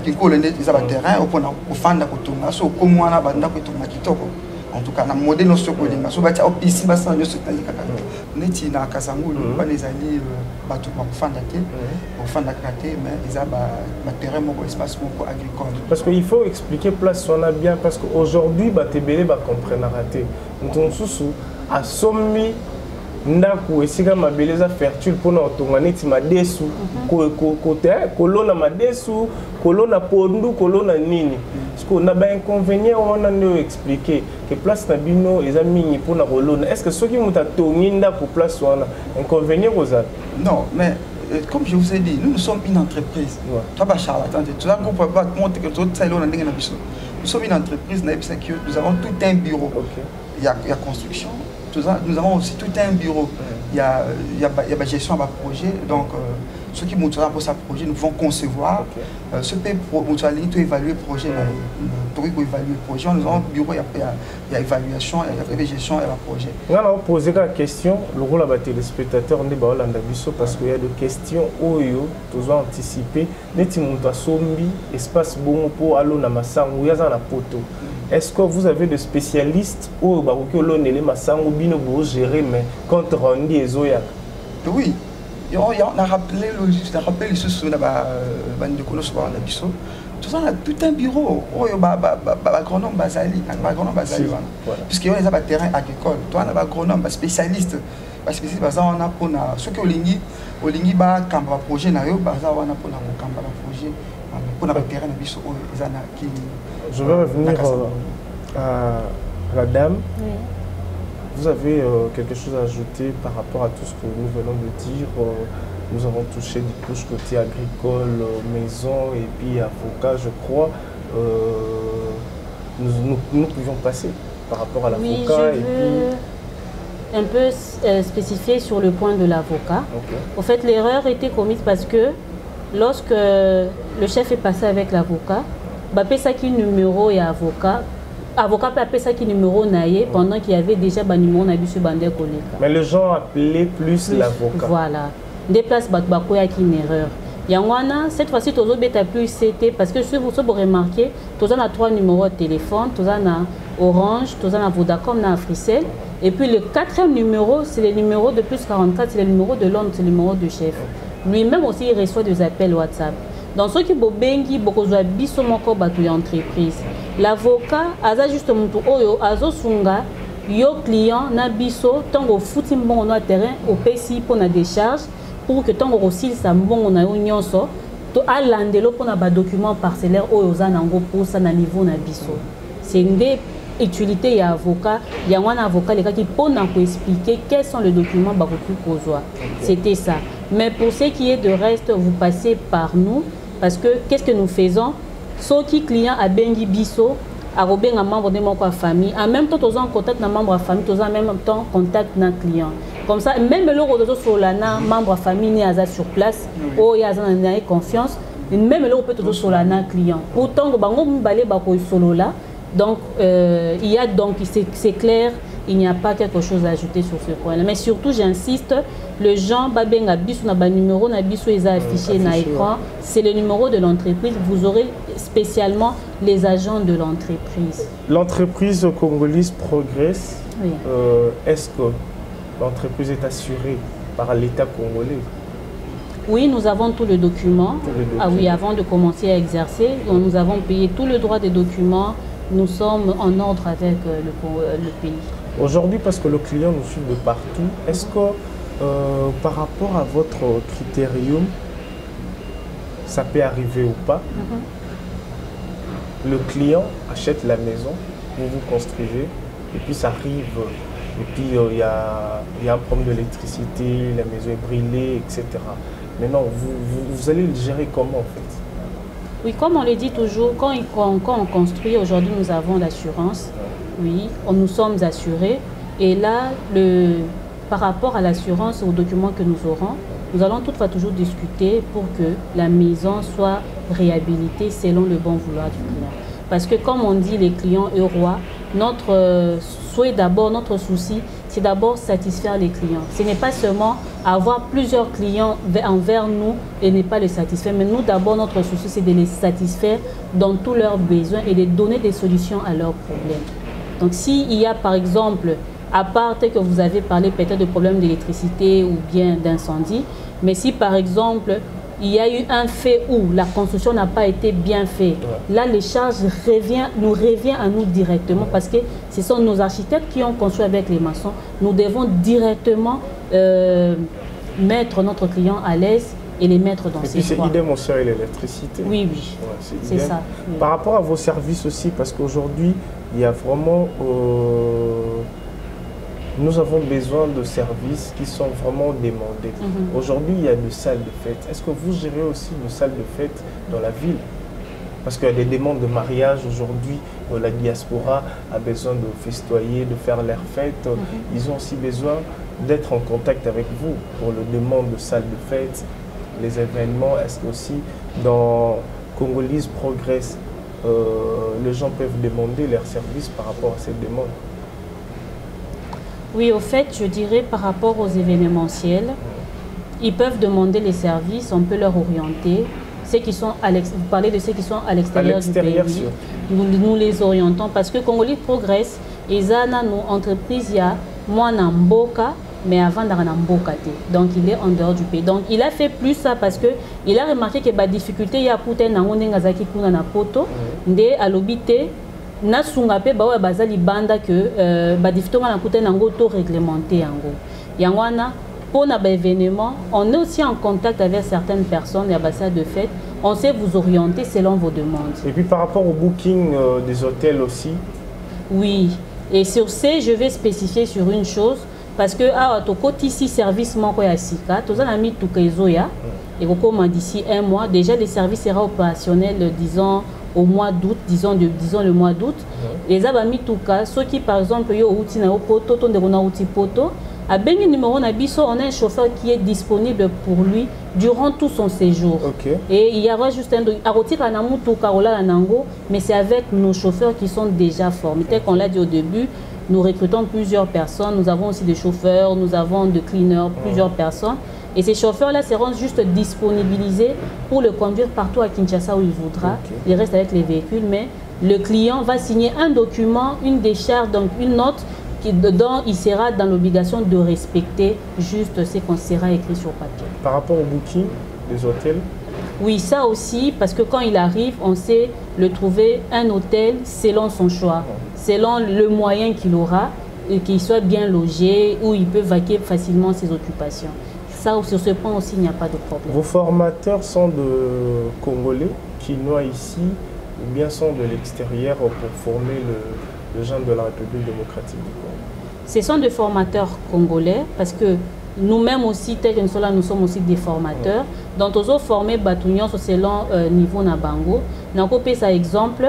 Kinkole ils ont un terrain au fond de Kotonga, so comme on a banda Kotonga kitoko. En tout cas, na modèle notre Kolinga, so batia opisi basa nyo sotali kaka. Neti na Kasango, ba les alliés bato ba fanda te, au fanda kate, mais ils ont ba terrain moko espace moko agricole. Parce qu'il faut expliquer place on a bien parce qu'aujourd'hui ba tebele ba comprendre raté. Donc sous a sommi ndaku esika mabeleza fertile pona otonga neti madesu côté kolona madesu kolona pondu kolona nini parce qu'on a ba inconvénient on a nous expliquer que place na bino eza mingi pona kolona est-ce que ceux qui muta tongi ndaku place wana inconvénient koza non mais comme je vous ai dit, nous sommes une entreprise. Toi, charlatan, tu vas monter que nous sommes une entreprise, nous avons tout un bureau. Il y a construction, nous avons aussi tout un bureau. Il y a la gestion de projet. Donc, ceux qui montent pour ce projet, nous vont concevoir. Ceux qui vont évaluer le projet, nous avons un bureau, il y a évaluation, il y a gestion, il y a projet. On va poser la question, le rôle des téléspectateurs, parce qu'il y a des questions où ils ont anticipé. Espace bon pour aller dans la poto. Est-ce que vous avez des spécialistes ou vous gérer mais compte rendu et zoya? Oui, on a rappelé les choses sur la tout ça, on a tout un bureau. Agronome basali, puisqu'il y a des terrains agricoles. Toi, on a agronome spécialiste. Spécialiste, on a pour ceux qui ont lingi ba kamba projet na yo, baza on a pour kamba projet pour na terrain na biso qui. Je vais revenir à la dame. Oui. Vous avez quelque chose à ajouter par rapport à tout ce que nous venons de dire. Nous avons touché du couche côté agricole, maison et puis avocat, je crois. Nous pouvions passer par rapport à l'avocat. Oui, je veux un peu spécifier sur le point de l'avocat. Au fait, l'erreur était commise parce que lorsque le chef est passé avec l'avocat, ça qui numéro et avocat peut appeler ça qui numéro naïe pendant qu'il y avait déjà un numéro naïe sur bandé collègue. Mais les gens appelaient plus l'avocat. Voilà. Des places bakoya qui une erreur. Yangwana, cette fois-ci, tu as plus CT parce que si vous remarquez, tu as 3 numéros de téléphone, tu as Orange, tu as Vodacom, tu as Fricel. Et puis le 4e numéro, c'est le numéro de plus 44, c'est le numéro de Londres, c'est le numéro de chef. Lui-même aussi, il reçoit des appels WhatsApp. Dans ce qui bobengi, beaucoup de biso moko batu entreprise. L'avocat, aza justement oyo azo sunga yo client na biso tango futi mbongo na terrain au PC pour na décharge pour que tango aussi sa mbongo na yo nyonso to alandelo pour na ba document parcellaire oyo za nango pour ça na niveau na biso. C'est une des utilités ya avocat, ya un avocat les cas qui pour na expliquer quels sont les documents bakoki kozwa. C'était ça. Mais pour ce qui est de reste, vous passez par nous. Parce que qu'est-ce que nous faisons? Ceux qui client à Bengi Bisso, à Robin, un membre de mon famille, en même temps, tous en contact d'un membre de la famille, tous en même temps contact d'un client. Comme ça, même le rôle de Solana, membre de la famille, n'est pas sur place, ou il y a confiance, même le rôle de Solana client. Pourtant, on va aller solo là. Donc, il y a donc, c'est clair. Il n'y a pas quelque chose à ajouter sur ce point-là. Mais surtout, j'insiste, le Jean Babenga Bissou n'a pas numéro, n'a Bissou est affiché dans l'écran. C'est le numéro de l'entreprise. Vous aurez spécialement les agents de l'entreprise. L'entreprise congolaise progresse. Oui. Est-ce que l'entreprise est assurée par l'État congolais? Oui, nous avons tous les documents. Ah oui, avant de commencer à exercer, nous avons payé tout le droit des documents. Nous sommes en ordre avec le pays. Aujourd'hui, parce que le client nous suit de partout, est-ce que par rapport à votre critérium, ça peut arriver ou pas? Le client achète la maison, vous construisez, et puis ça arrive, et puis il y a un problème d'électricité, la maison est brûlée, etc. Maintenant, vous allez le gérer comment en fait? Oui, comme on le dit toujours, quand on construit, aujourd'hui nous avons l'assurance. Oui, nous sommes assurés. Et là, par rapport à l'assurance, aux documents que nous aurons, nous allons toutefois toujours discuter pour que la maison soit réhabilitée selon le bon vouloir du client. Parce que comme on dit, les clients eux rois, notre souhait d'abord, notre souci, c'est d'abord satisfaire les clients. Ce n'est pas seulement avoir plusieurs clients envers nous et ne pas les satisfaire, mais nous d'abord, notre souci, c'est de les satisfaire dans tous leurs besoins et de donner des solutions à leurs problèmes. Donc s'il y a par exemple, à part que vous avez parlé peut-être de problèmes d'électricité ou bien d'incendie, mais si par exemple, il y a eu un fait où la construction n'a pas été bien faite, là les charges nous revient à nous directement parce que ce sont nos architectes qui ont construit avec les maçons. Nous devons directement mettre notre client à l'aise et les mettre dans ses choix. C'est idem aussi avec l'électricité. Oui, oui, c'est ça. Oui. Par rapport à vos services aussi, parce qu'aujourd'hui, il y a vraiment nous avons besoin de services qui sont vraiment demandés. Aujourd'hui, il y a des salles de fête. Est-ce que vous gérez aussi une salle de fête dans la ville? Parce qu'il y a des demandes de mariage aujourd'hui, la diaspora a besoin de festoyer, de faire leur fête. Ils ont aussi besoin d'être en contact avec vous pour le demande de salles de fête, les événements. Est-ce que aussi dans Congolese Progress, les gens peuvent demander leurs services par rapport à cette demande? Oui, au fait, je dirais par rapport aux événementiels, ils peuvent demander les services, on peut leur orienter. Ceux qui sont vous parlez de ceux qui sont à l'extérieur du pays. Nous les orientons parce que Congolese Progress, ils ont une entreprise, il y a moi en Mboka, mais avant dans Mboka. Donc il est en dehors du pays. Donc il a fait plus ça parce que il a remarqué que la difficulté il y a pour un ngazaki kuna na poto, ndé à l'obité. Na sungape ba wa bazali banda que ba difficulté na kuta na ngoto réglementé yango. Yangwana pour nos événements, on est aussi en contact avec certaines personnes, il y a ça de fait. On sait vous orienter selon vos demandes. Et puis par rapport au booking des hôtels aussi? Oui. Et sur ce, je vais spécifier sur une chose. Parce que à côté ici, service manko ya sika, tous en mis tout kezoya. Et d'ici un mois, déjà les services seront opérationnels, disons au mois d'août, disons le mois d'août. Les abami tout cas, ceux qui par exemple yo outi na poto, ton de na outi poto. À Bengi numéro Nabiso, on a un chauffeur qui est disponible pour lui durant tout son séjour. Et il y aura juste un mais c'est avec nos chauffeurs qui sont déjà formés. Tel qu'on l'a dit au début, nous recrutons plusieurs personnes. Nous avons aussi des chauffeurs, nous avons des cleaners, plusieurs personnes. Et ces chauffeurs-là seront juste disponibilisés pour le conduire partout à Kinshasa où il voudra. Il reste avec les véhicules, mais le client va signer un document, une décharge, donc une note dont il sera dans l'obligation de respecter juste ce qu'on sera écrit sur papier. Par rapport au booking des hôtels? Oui, ça aussi, parce que quand il arrive, on sait le trouver un hôtel selon son choix, selon le moyen qu'il aura, qu'il soit bien logé, où il peut vaquer facilement ses occupations. Ça, sur ce point aussi, il n'y a pas de problème. Vos formateurs sont de Congolais qui noient ici ou bien sont de l'extérieur pour former les gens de la République démocratique du Congo? Ce sont des formateurs congolais parce que nous-mêmes aussi, tel que nous sommes là, nous sommes aussi des formateurs. Donc, nous avons formé Batounion selon niveau Nabango. Nous avons pris ça exemple.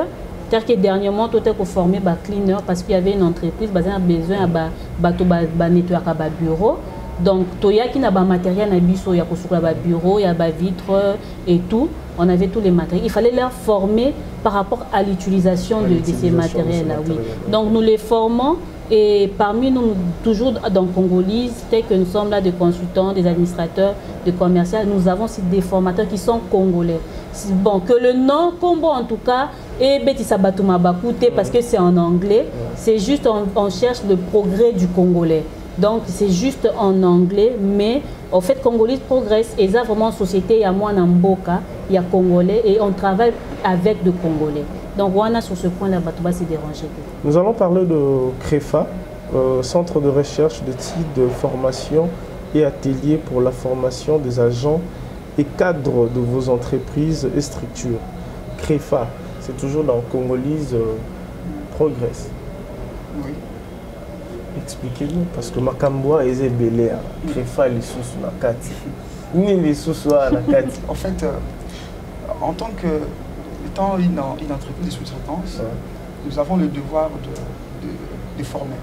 C'est-à-dire que dernièrement, nous avons formé des cleaners parce qu'il y avait une entreprise qui a besoin de nettoyer un bureau. Donc, il y a un matériel, il y a un bureau, il y a des vitres et tout. On avait tous les matériels. Il fallait leur former par rapport à l'utilisation de ces matériels-là. Oui. Donc, nous les formons et parmi nous, toujours dans Congolese, tel que nous sommes là des consultants, des administrateurs, des commerciaux, nous avons aussi des formateurs qui sont congolais. Bon, que le nom Combo en tout cas est Betissa Batouma Bakouté parce que c'est en anglais. C'est juste, on cherche le progrès du Congolais. Donc, c'est juste en anglais, mais en fait, Congolese Progress, et ça vraiment société, il y a moi en Mboka, il y a Congolais, et on travaille avec des Congolais. Donc, on a sur ce point-là, Batouba s'est dérangé. Nous allons parler de CREFA, Centre de recherche de titres de formation et atelier pour la formation des agents et cadres de vos entreprises et structures. CREFA, c'est toujours dans Congolese Progress. Oui. Expliquez-nous, parce que Makamboa est belé, CREFA les sous la kati. Ni les sous la kati. En fait, en tant que étant une entreprise de sous-traitance, nous avons le devoir de former.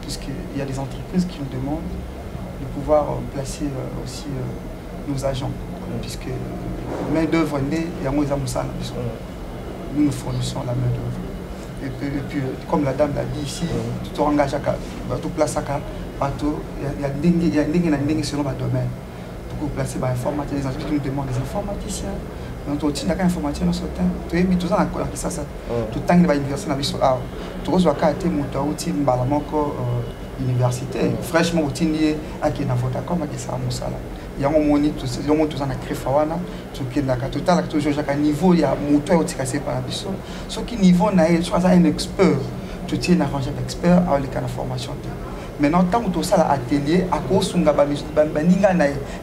Puisqu'il y a des entreprises qui nous demandent de pouvoir placer aussi nos agents. Puisque main d'œuvre est nous fournissons la main d'œuvre. Et puis, comme la dame l'a dit ici, tu te engages à tout placer il y a des selon le domaine. Pour placer des informaticiens, les entreprises qui nous demandent des informaticiens. Donc, tu as des informaticiens dans ce temps. Tu as mis tout ça dans ça. Tu as mis l'université dans le tu as mis l'université. Fraîchement, tu as mis l'université. Il y a un moment où tu as créé tu as niveau il y a moteur qui est par la ce qui niveau un expert tu tiens à ranger l'expert avec la formation maintenant tant que tu as l'atelier à cause de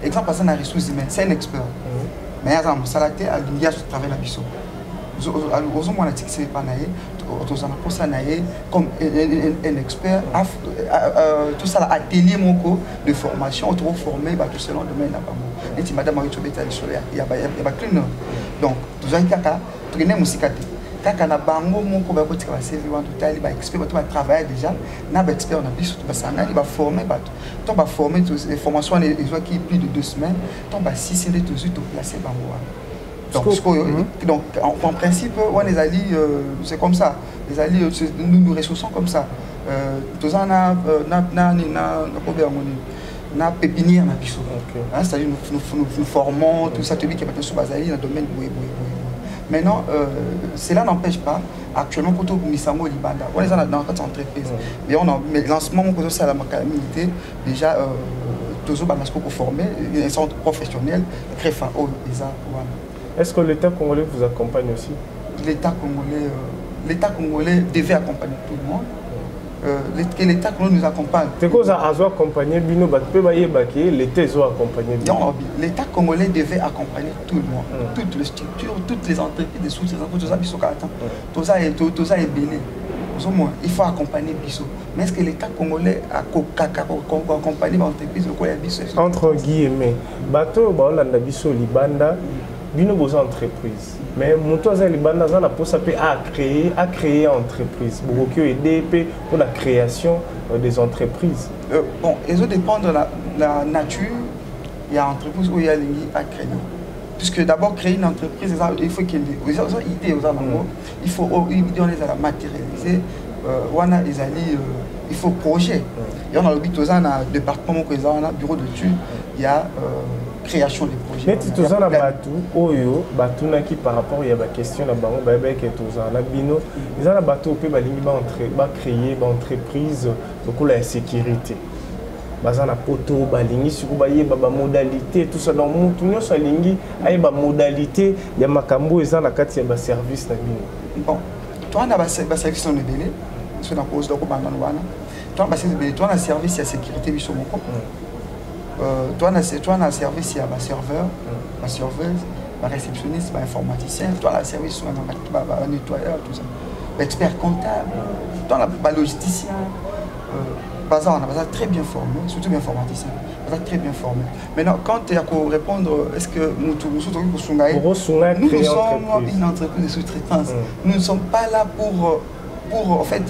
exemple ça ressources humaines c'est un expert mais à ça à l'université travaille la biso comme un expert, tout ça, atelier de formation, on trouve formé tout selon le domaine. Et si madame il y a cleaner. Donc, tout ça, il y a kaka na bango moko ba kotika ba CV wan tutali ba expert ba travailler déjà na ba expert na biso ba sangani ba former ba to ba former tous les formations les qui plus de 2 semaines to ba 6 et tout to placer bango donc en principe on les alliés c'est comme ça les alliés nous ressourçons comme ça tous ça na na pépinière na biso c'est-à-dire nous formons tout ça te dit qu'il y a pas sur bazali dans le domaine maintenant, cela n'empêche pas, actuellement, pour tout Misango Libanda, on est dans notre entreprise. Mais on a le lancement, on a la milité, déjà, toujours pour former, un centre professionnel, très fort. Est-ce que l'État congolais vous accompagne aussi? L'État congolais devait accompagner tout le monde. Que l'État nous accompagne. C'est quoi ça a accompagné Bino l'État a accompagné Bino. L'État congolais devait accompagner tout le monde, toutes les structures, toutes les entreprises, les sous-traitants, tout ça est béni. Il faut accompagner Bisso. Mais est-ce que l'État congolais a accompagné l'entreprise entre guillemets, bateau Baolanda Bisso Libanda, Bino besoin entreprise. Mais Moutoza Libanda a possibilité à créer entreprise. Beaucoup aider pour la création des entreprises. Bon, ils dépendent de la nature. Il y a une entreprise où il y a à créer. Puisque d'abord créer une entreprise, il faut qu'il y ait des idées aux alentours. Il faut la matérialiser. Il faut projet. Et on a le but aux département, bureau d'études, il y a création des projets. Mais tu as un par rapport à la question de la bino, ils ont un bateau qui va créer une entreprise pour la sécurité. Bazana poto balingi sur ba modalité tout ça dans mon tout nyonso lingi ay ba modalité ya makambo eza na kati ya ba service na bino. Bon, toi na ba service on ebele, so na pose donc bana wana. Toi ba service ebele, toi na service ya sécurité biso moko. Toi na service ya ba serveur, ba serveuse, ba réceptionniste, ba informaticien, toi na service sur ba nettoyeur tout ça. Expert comptable, toi na ba logisticien. On a très bien formé, surtout bien informaticien. On a très bien formé. Maintenant, quand il y a pour répondre, est-ce que nous sommes une entreprise de sous-traitance. Nous ne sommes pas là pour en fait,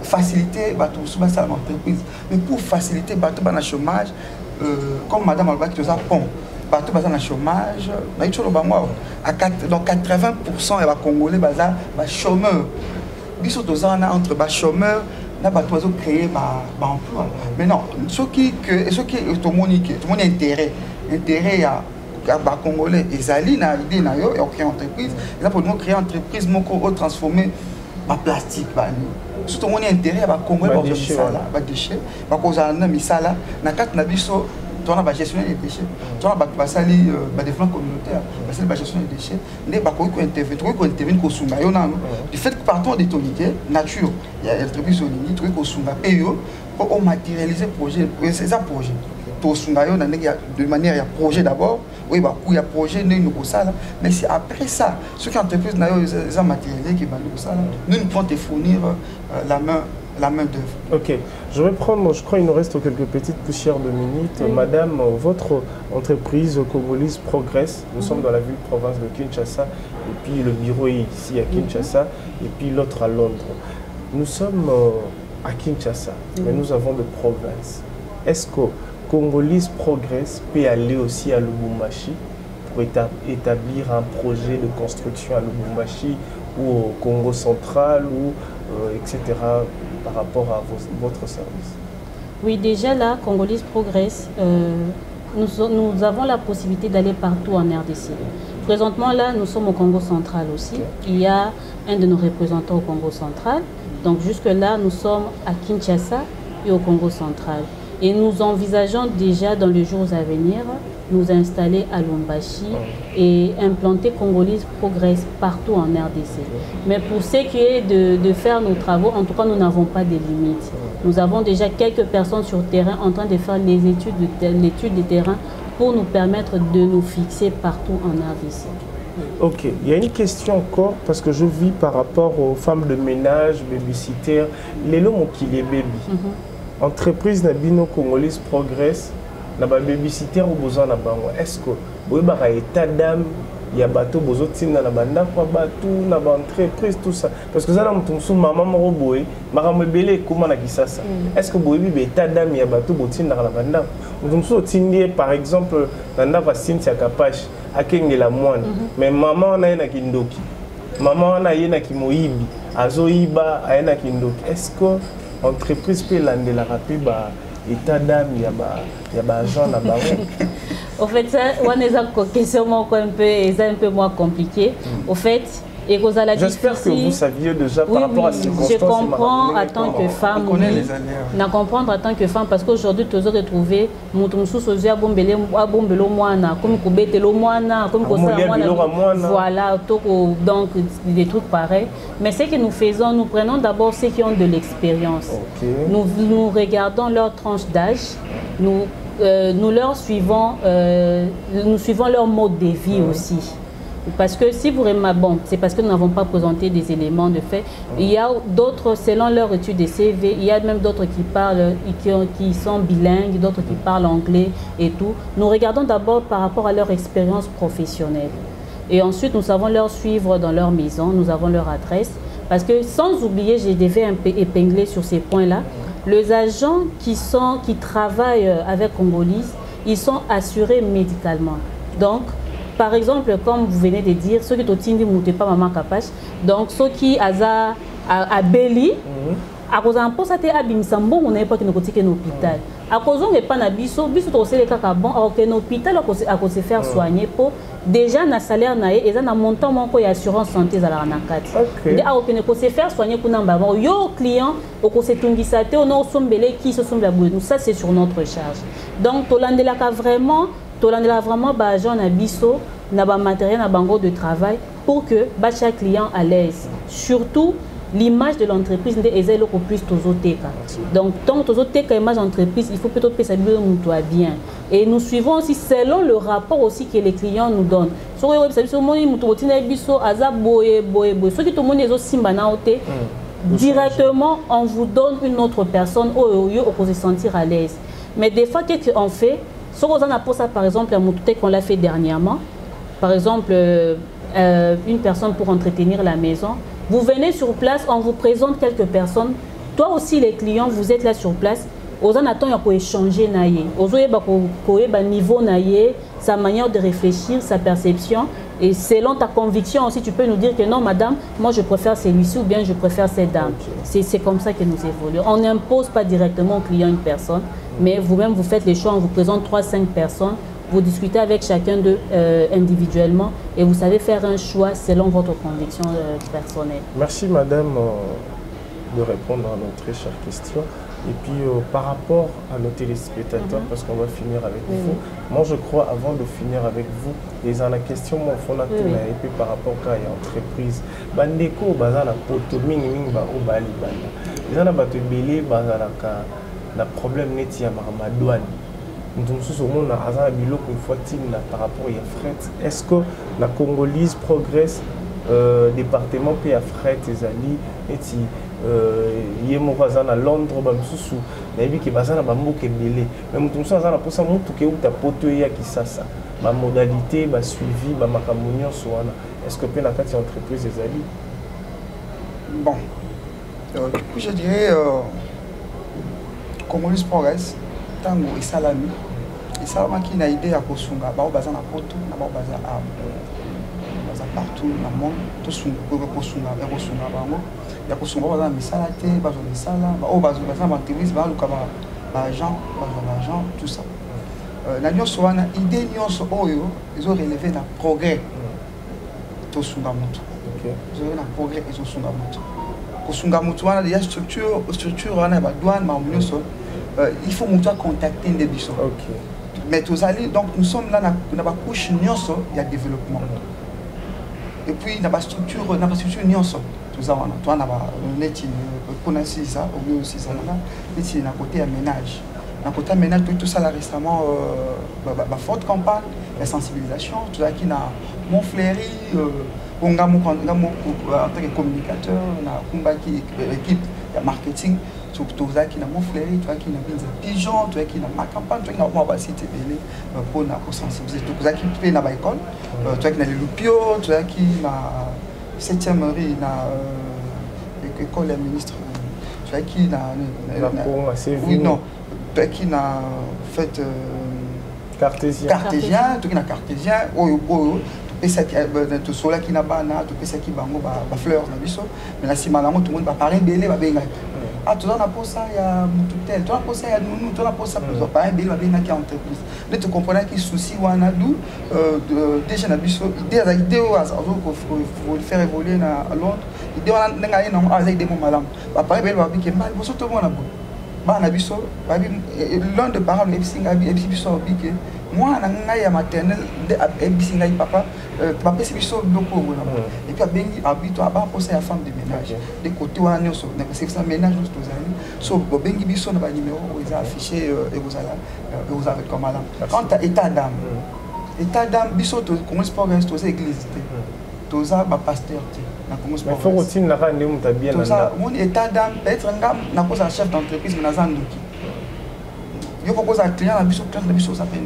faciliter l'entreprise, mais pour faciliter le chômage, comme Madame Alba qui nous a pont. Bateau le chômage, donc 80% des Congolais sont chômeurs. Ils sont entre les chômeurs. Là, tu as créé un emploi. Mais non, ce qui est tout le monde intérêt à les Congolais, ils allaient dans l'idée de créer une entreprise. Là, pour nous créer une entreprise, nous avons transformé en plastique. Tout le monde intérêt à les Congolais, les déchets. Les déchets, tu as la gestion des déchets, tu as la développement communautaire, la gestion des déchets, du fait que partout des tonniers, nature, il y a l'entreprise pour matérialiser le projet, c'est ça le projet. De manière, il y a projet d'abord, oui, il y a projet, mais c'est après ça, ce que l'entreprise a matérialisé, nous pouvons te fournir la main d'œuvre. Ok, je vais prendre, je crois qu'il nous reste quelques petites poussières de minutes. Oui. Madame, votre entreprise congolaise progresse. Nous sommes dans la ville province de Kinshasa, et puis le bureau est ici à Kinshasa, et puis l'autre à Londres. Nous sommes à Kinshasa, mais nous avons des provinces. Est-ce que Congolese progresse peut aller aussi à Lubumbashi pour établir un projet de construction à Lubumbashi ou au Congo central ou etc. par rapport à votre service? Oui, déjà là, Congolese progresse. Nous avons la possibilité d'aller partout en RDC. Présentement là, nous sommes au Congo central aussi. Okay. Il y a un de nos représentants au Congo central. Donc jusque là, nous sommes à Kinshasa et au Congo central. Et nous envisageons déjà dans les jours à venir nous installer à Lubumbashi et implanter Congolese progresse partout en RDC. Mais pour ce qui est de faire nos travaux, en tout cas, nous n'avons pas de limites. Nous avons déjà quelques personnes sur le terrain en train de faire l'étude de terrain pour nous permettre de nous fixer partout en RDC. Ok, il y a une question encore parce que je vis par rapport aux femmes de ménage, babysitter, les lots qui les baby. Entreprise Nabino Congolese Progress, na ba babysitter au besoin na bango. Est-ce que vous avez état d'âme, il y a bateau besoin na la banda kwa bateau na ba entreprise tout ça parce que ça na mutumsu maman moro boy makamwe belé comment na kisasa. Est-ce que vous avez état d'âme il y a bateau botin na la banda mutumsu tindie par exemple na va Cynthia Kapash akengela mwana mais maman na yena kindoki maman na yena kimoyibi azoyiba ayena kindoki. Est-ce que entreprise peut landela rapide ba état d'âme il y a ba agent na ba. Au fait, ça, on a une question un peu moins compliquée. Au fait, j'espère que vous saviez déjà par rapport à ces circonstances. Je comprends en tant que femme. On comprendre en tant que femme parce qu'aujourd'hui, tu as retrouvé voilà, donc des trucs pareils. Mais ce que nous faisons, nous prenons d'abord ceux qui ont de l'expérience. Nous regardons leur tranche d'âge. Nous suivons leur mode de vie aussi. Parce que si vous remarquez, bon, c'est parce que nous n'avons pas présenté des éléments de fait. Il y a d'autres, selon leur étude de CV, il y a même d'autres qui parlent, qui sont bilingues, d'autres qui parlent anglais et tout. Nous regardons d'abord par rapport à leur expérience professionnelle. Et ensuite, nous savons leur suivre dans leur maison, nous avons leur adresse. Parce que sans oublier, je devais épingler sur ces points-là, les agents qui travaillent avec Congolese, ils sont assurés médicalement. Donc, par exemple, comme vous venez de dire, ceux qui ne pas maman Kapash, donc ceux qui à Beli, à cause d'un poste à Bimsambo, on n'est pas que nous continuons l'hôpital. À cause on n'est pas na biso, biso aussi les cacabons, alors que l'hôpital à cause se faire soigner pour déjà na salaire na et na montant mon ko assurance santé à la nakati. Et à que ne se faire soigner pour namba yo client au ko se tungisate on a sombelé qui se sont la boue. Ça c'est sur notre charge. Donc tolandela ka vraiment bah gens na biso na ba matériel na bango de travail pour que bah chaque client à l'aise. Surtout l'image de l'entreprise est le plus tozoteka. Donc tant tozoteka image d'entreprise, il faut plutôt que ça bien. Et nous suivons aussi selon le rapport aussi que les clients nous donnent. Directement, on vous donne une autre personne pour se sentir à l'aise. Mais des fois, qu'est-ce qu'on fait? Ce qu'on a pour ça, par exemple, qu'on l'a fait dernièrement, par exemple, une personne pour entretenir la maison. Vous venez sur place, on vous présente quelques personnes. Toi aussi, les clients, vous êtes là sur place. Aux en attend, il faut échanger naïe. Aux niveau naïe, sa manière de réfléchir, sa perception. Et selon ta conviction aussi, tu peux nous dire que non, madame, moi je préfère celui-ci ou bien je préfère cette dame. C'est comme ça que nous évoluons. On n'impose pas directement au client une personne, mais vous-même, vous faites les choix, on vous présente 3-5 personnes. Vous discutez avec chacun d'eux individuellement et vous savez faire un choix selon votre conviction personnelle. Merci madame de répondre à notre très chère question. Et puis par rapport à nos téléspectateurs, parce qu'on va finir avec vous, moi je crois avant de finir avec vous, les en la question mon fondateur et puis par rapport à l'entreprise, bandeko bazana poto mingi mingi ba o bali banda. Les en a bato belé bazana ka na problème neti ya douane. Nous sommes par rapport à fret. Est-ce que la Congolese Progress département peut à fret et ali et yemo à Londres bamsusu na bi ke bazana bamboke belé mais nous sommes na posa mutu ke uta poto ya kisasa ma modalité ba suivi ba makamunyo soana. Est-ce que peut na kati entreprise et ali bon du coup je dirais Congolese Progress tango isalami qui na idée à kosunga ba baza na poto na ba baza baza partout na monde to sunga ko kosunga ba kosunga bango ya kosunga baza misala te baza misala ba baza ba activiste ba luka ba agent tout ça na nyonso wana idée nyonso oyo ils ont relevé na progrès to sunga moto ils ont na progrès ils ont sunga moto kosunga moto wana déjà structure wana ba douane ma nyonso il faut contacter des bisous. Mais tous allés, donc nous sommes là dans la couche nyonso, il y a développement. Et puis dans la structure nyonso, tout ça on a neti connaître ça, ou aussi ça là, neti na côté à ménage. Dans le côté ménage, tout ça là récemment, forte campagne, la sensibilisation, tout ça qui n'a mon fléri, en tant que communicateur, on a équipe de marketing, tout ça qui n'a mon fléri, tout ça qui n'a des pigeons, tout ça qui n'a ma campagne, tout ça qui n'a pas cité pour sensibiliser, tout ça qui fait dans l'école, tout ça qui n'a le loupio, tout ça qui n'a 7e rue, l'école des ministres, tout ça qui n'a. Oui, non. Qui n'a fait cartésien, tout qui n'a cartésien, tout cela qui n'a pas tout ça qui va fleur na biso, mais là si malango tout le monde va parler belé va benga. Ah tout ça na pour ça il y a mututel, tout ça pour ça il y a nous, tout ça pour ça pour parler belé va benga qui entreprise. Mais tu comprends que souci wana dou déjà na biso idée faut faire évoluer à Londres. Idée wana nga ina avec des mots malam. Va parler belé va benga mal, vous tout le monde l'un de parents moi je maternelle papa c'est biso beaucoup et puis bengi habito aba posa ya femme de ménage de côté wana nyoso na section ménage tous ali so bengi biso na ba numéro ils affiché et vous avez comme madame quand état d'âme biso to comment sport reste aux églises tous ça ba pasteur mais faut routine na rande mu tabia na ça mon état d'âme peut-être ngam na posa chef d'entreprise na zanduki yo propose à client na biso ça fait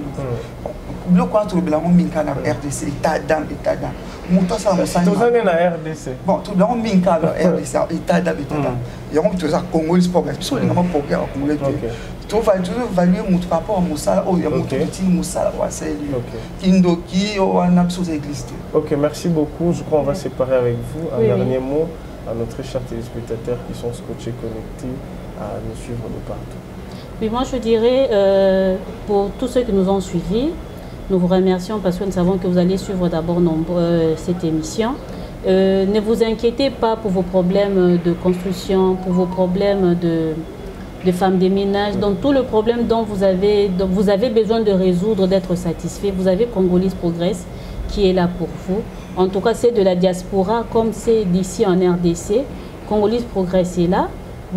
le quoi tout le monde minka na RDC état d'âme moto ça tout ça na RDC bon tout le monde minka na RDC état d'âme yo on tout ça Congolais sport biso les ngam programme Congolais tout va évaluer mon rapport à Moussala ou ya moto petit Moussala wa c'est Kindoki ou en absence église. OK, merci beaucoup. Je crois qu'on va séparer avec vous un dernier mot à nos très chers téléspectateurs qui sont scotchés connectés à nous suivre de partout. Oui, moi je dirais pour tous ceux qui nous ont suivis, nous vous remercions parce que nous savons que vous allez suivre d'abord cette émission. Ne vous inquiétez pas pour vos problèmes de construction, pour vos problèmes de femmes de ménage, donc tout le problème dont vous avez besoin de résoudre, d'être satisfait. Vous avez Congolese Progress qui est là pour vous. En tout cas, c'est de la diaspora comme c'est d'ici en RDC. Congolese Progress est là.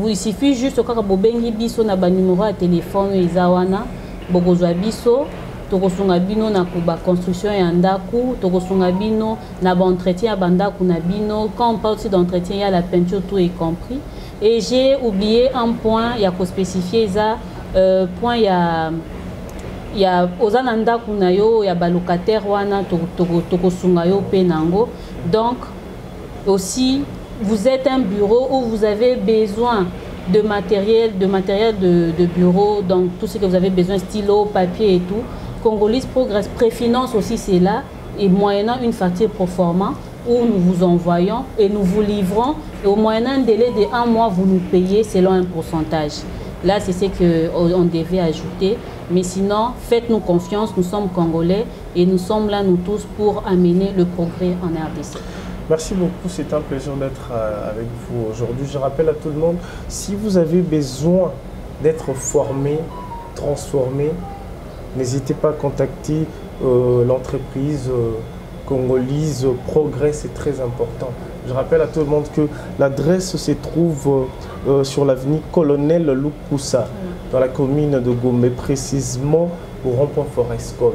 Il suffit juste que vous bengi biso na ba numéro de téléphone ezawana bokozwa biso tokosunga bino na kuba construction ya ndaku tokosunga bino na ba entretien ya bandaku na bino. Quand on parle aussi d'entretien, il y a la peinture, tout est compris. Et j'ai oublié un point, il y a qu'à spécifier ça, point il y a ozananda kunayo, il y a balocataire wana tokosunga yo penango. Donc aussi vous êtes un bureau où vous avez besoin de matériel de bureau, donc tout ce que vous avez besoin, stylo, papier et tout. Congolese Progress préfinance aussi c'est là et moyennant une facture pro forma où nous vous envoyons et nous vous livrons et au moyen d'un délai de 1 mois vous nous payez selon un pourcentage. Là c'est ce qu'on devait ajouter, mais sinon faites-nous confiance, nous sommes Congolais et nous sommes là nous tous pour amener le progrès en RDC. Merci beaucoup, c'est un plaisir d'être avec vous aujourd'hui. Je rappelle à tout le monde, si vous avez besoin d'être formé, transformé, n'hésitez pas à contacter l'entreprise Congolese Progress, c'est très important. Je rappelle à tout le monde que l'adresse se trouve sur l'avenue Colonel Lukusa, dans la commune de Gombe, précisément au rond-point Forescom.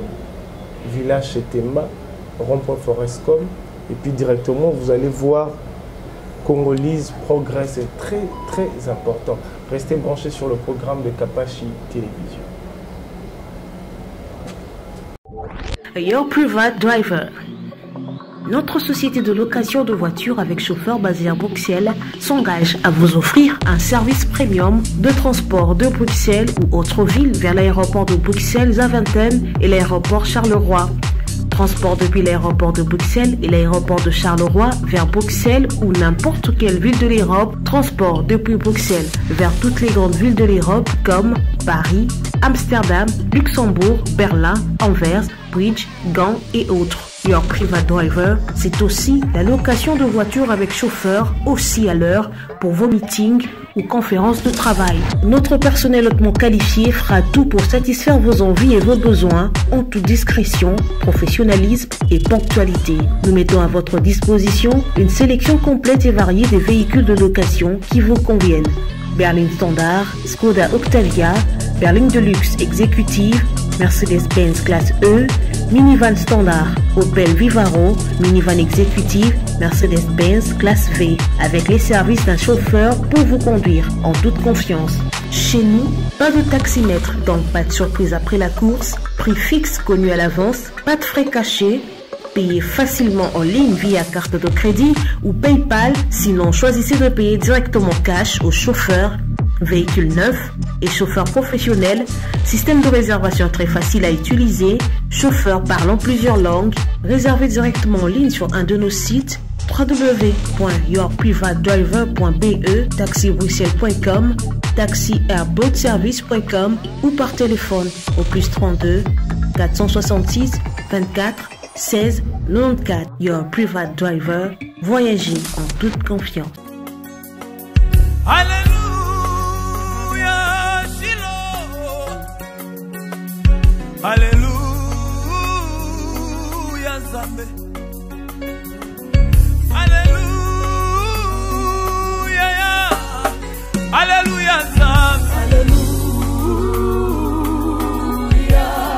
Village Chetema, rond-point Forescom. Et puis directement, vous allez voir Congolese Progress, c'est très très important. Restez branchés sur le programme de Kapashi Télévision. Your Private Driver. Notre société de location de voitures avec chauffeur basé à Bruxelles s'engage à vous offrir un service premium de transport de Bruxelles ou autre ville vers l'aéroport de Bruxelles-Zaventem et l'aéroport Charleroi. Transport depuis l'aéroport de Bruxelles et l'aéroport de Charleroi vers Bruxelles ou n'importe quelle ville de l'Europe. Transport depuis Bruxelles vers toutes les grandes villes de l'Europe comme Paris, Amsterdam, Luxembourg, Berlin, Anvers, Bridge, Gand et autres. Your Private Driver, c'est aussi la location de voitures avec chauffeur, aussi à l'heure, pour vos meetings ou conférences de travail. Notre personnel hautement qualifié fera tout pour satisfaire vos envies et vos besoins en toute discrétion, professionnalisme et ponctualité. Nous mettons à votre disposition une sélection complète et variée des véhicules de location qui vous conviennent. Berline Standard, Skoda Octavia, berline de luxe exécutive, Mercedes-Benz classe E, minivan standard, Opel Vivaro, minivan exécutive, Mercedes-Benz classe V, avec les services d'un chauffeur pour vous conduire en toute confiance. Chez nous, pas de taximètre, donc pas de surprise après la course, prix fixe connu à l'avance, pas de frais cachés, payez facilement en ligne via carte de crédit ou PayPal, sinon choisissez de payer directement cash au chauffeur, véhicule neuf et chauffeur professionnel, système de réservation très facile à utiliser, chauffeur parlant plusieurs langues, réservez directement en ligne sur un de nos sites www.yourprivatedriver.be, taxibruxelles.com, taxiairboatservice.com ou par téléphone au +32 466 24 16 94. Your Private Driver, voyagez en toute confiance. Alléluia, Shiloh. Alléluia, Zambé. Alléluia, Alléluia, Zambé. Alléluia.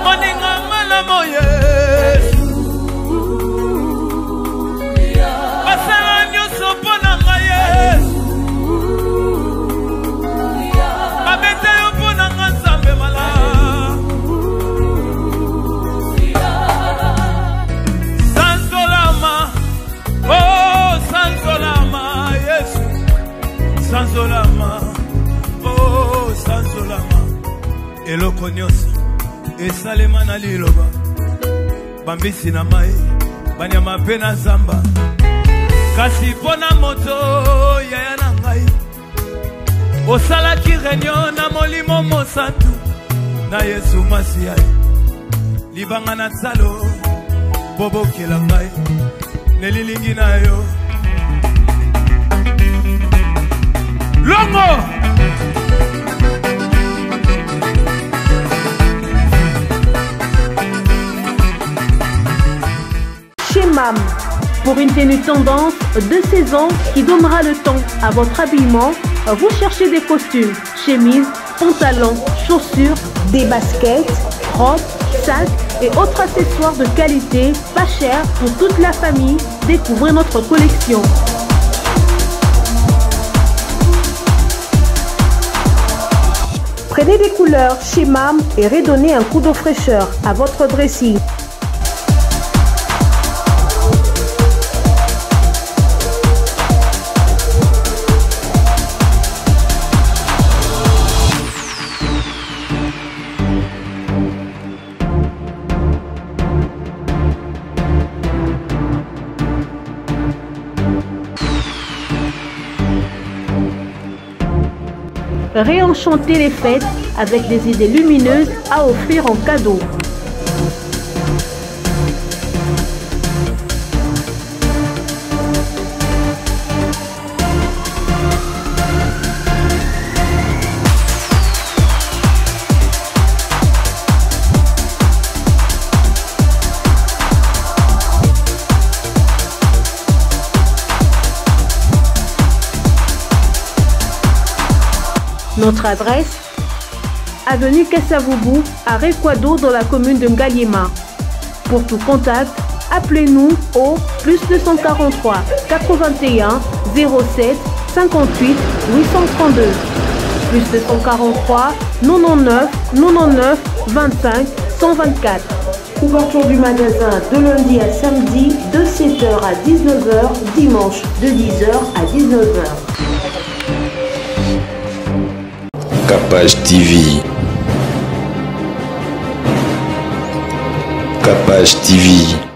Moninga malamo Yesu. Basala nyoso pona nga Yesu. Babete yo pona nga Nzambe mala. Sanzolama, oh Sanzolama Yesu. Sanzolama, oh Sanzolama. Eloko nyoso esalema na liloba. Bambisi na mai, banyama pe na zamba. Kasi pona moto yaya na ngai. Osalaki réunion na molimo mosantu na Yesu Masiya. Libanga na tsalo bobo kela ngai nelilingi na yo. Longo Chez MAM, pour une tenue tendance de saison qui donnera le ton à votre habillement, vous cherchez des costumes, chemises, pantalons, chaussures, des baskets, robes, sacs et autres accessoires de qualité, pas cher pour toute la famille. Découvrez notre collection. Prenez des couleurs chez MAM et redonnez un coup de fraîcheur à votre dressing. Réenchanter les fêtes avec des idées lumineuses à offrir en cadeau. Notre adresse, avenue Kassavoubou, à Rekwado dans la commune de Ngaliema. Pour tout contact, appelez-nous au +243 81 07 58 832. +243 99 99 25 124. Ouverture du magasin de lundi à samedi de 7h à 19h, dimanche de 10h à 19h. Capage TV. Capage TV.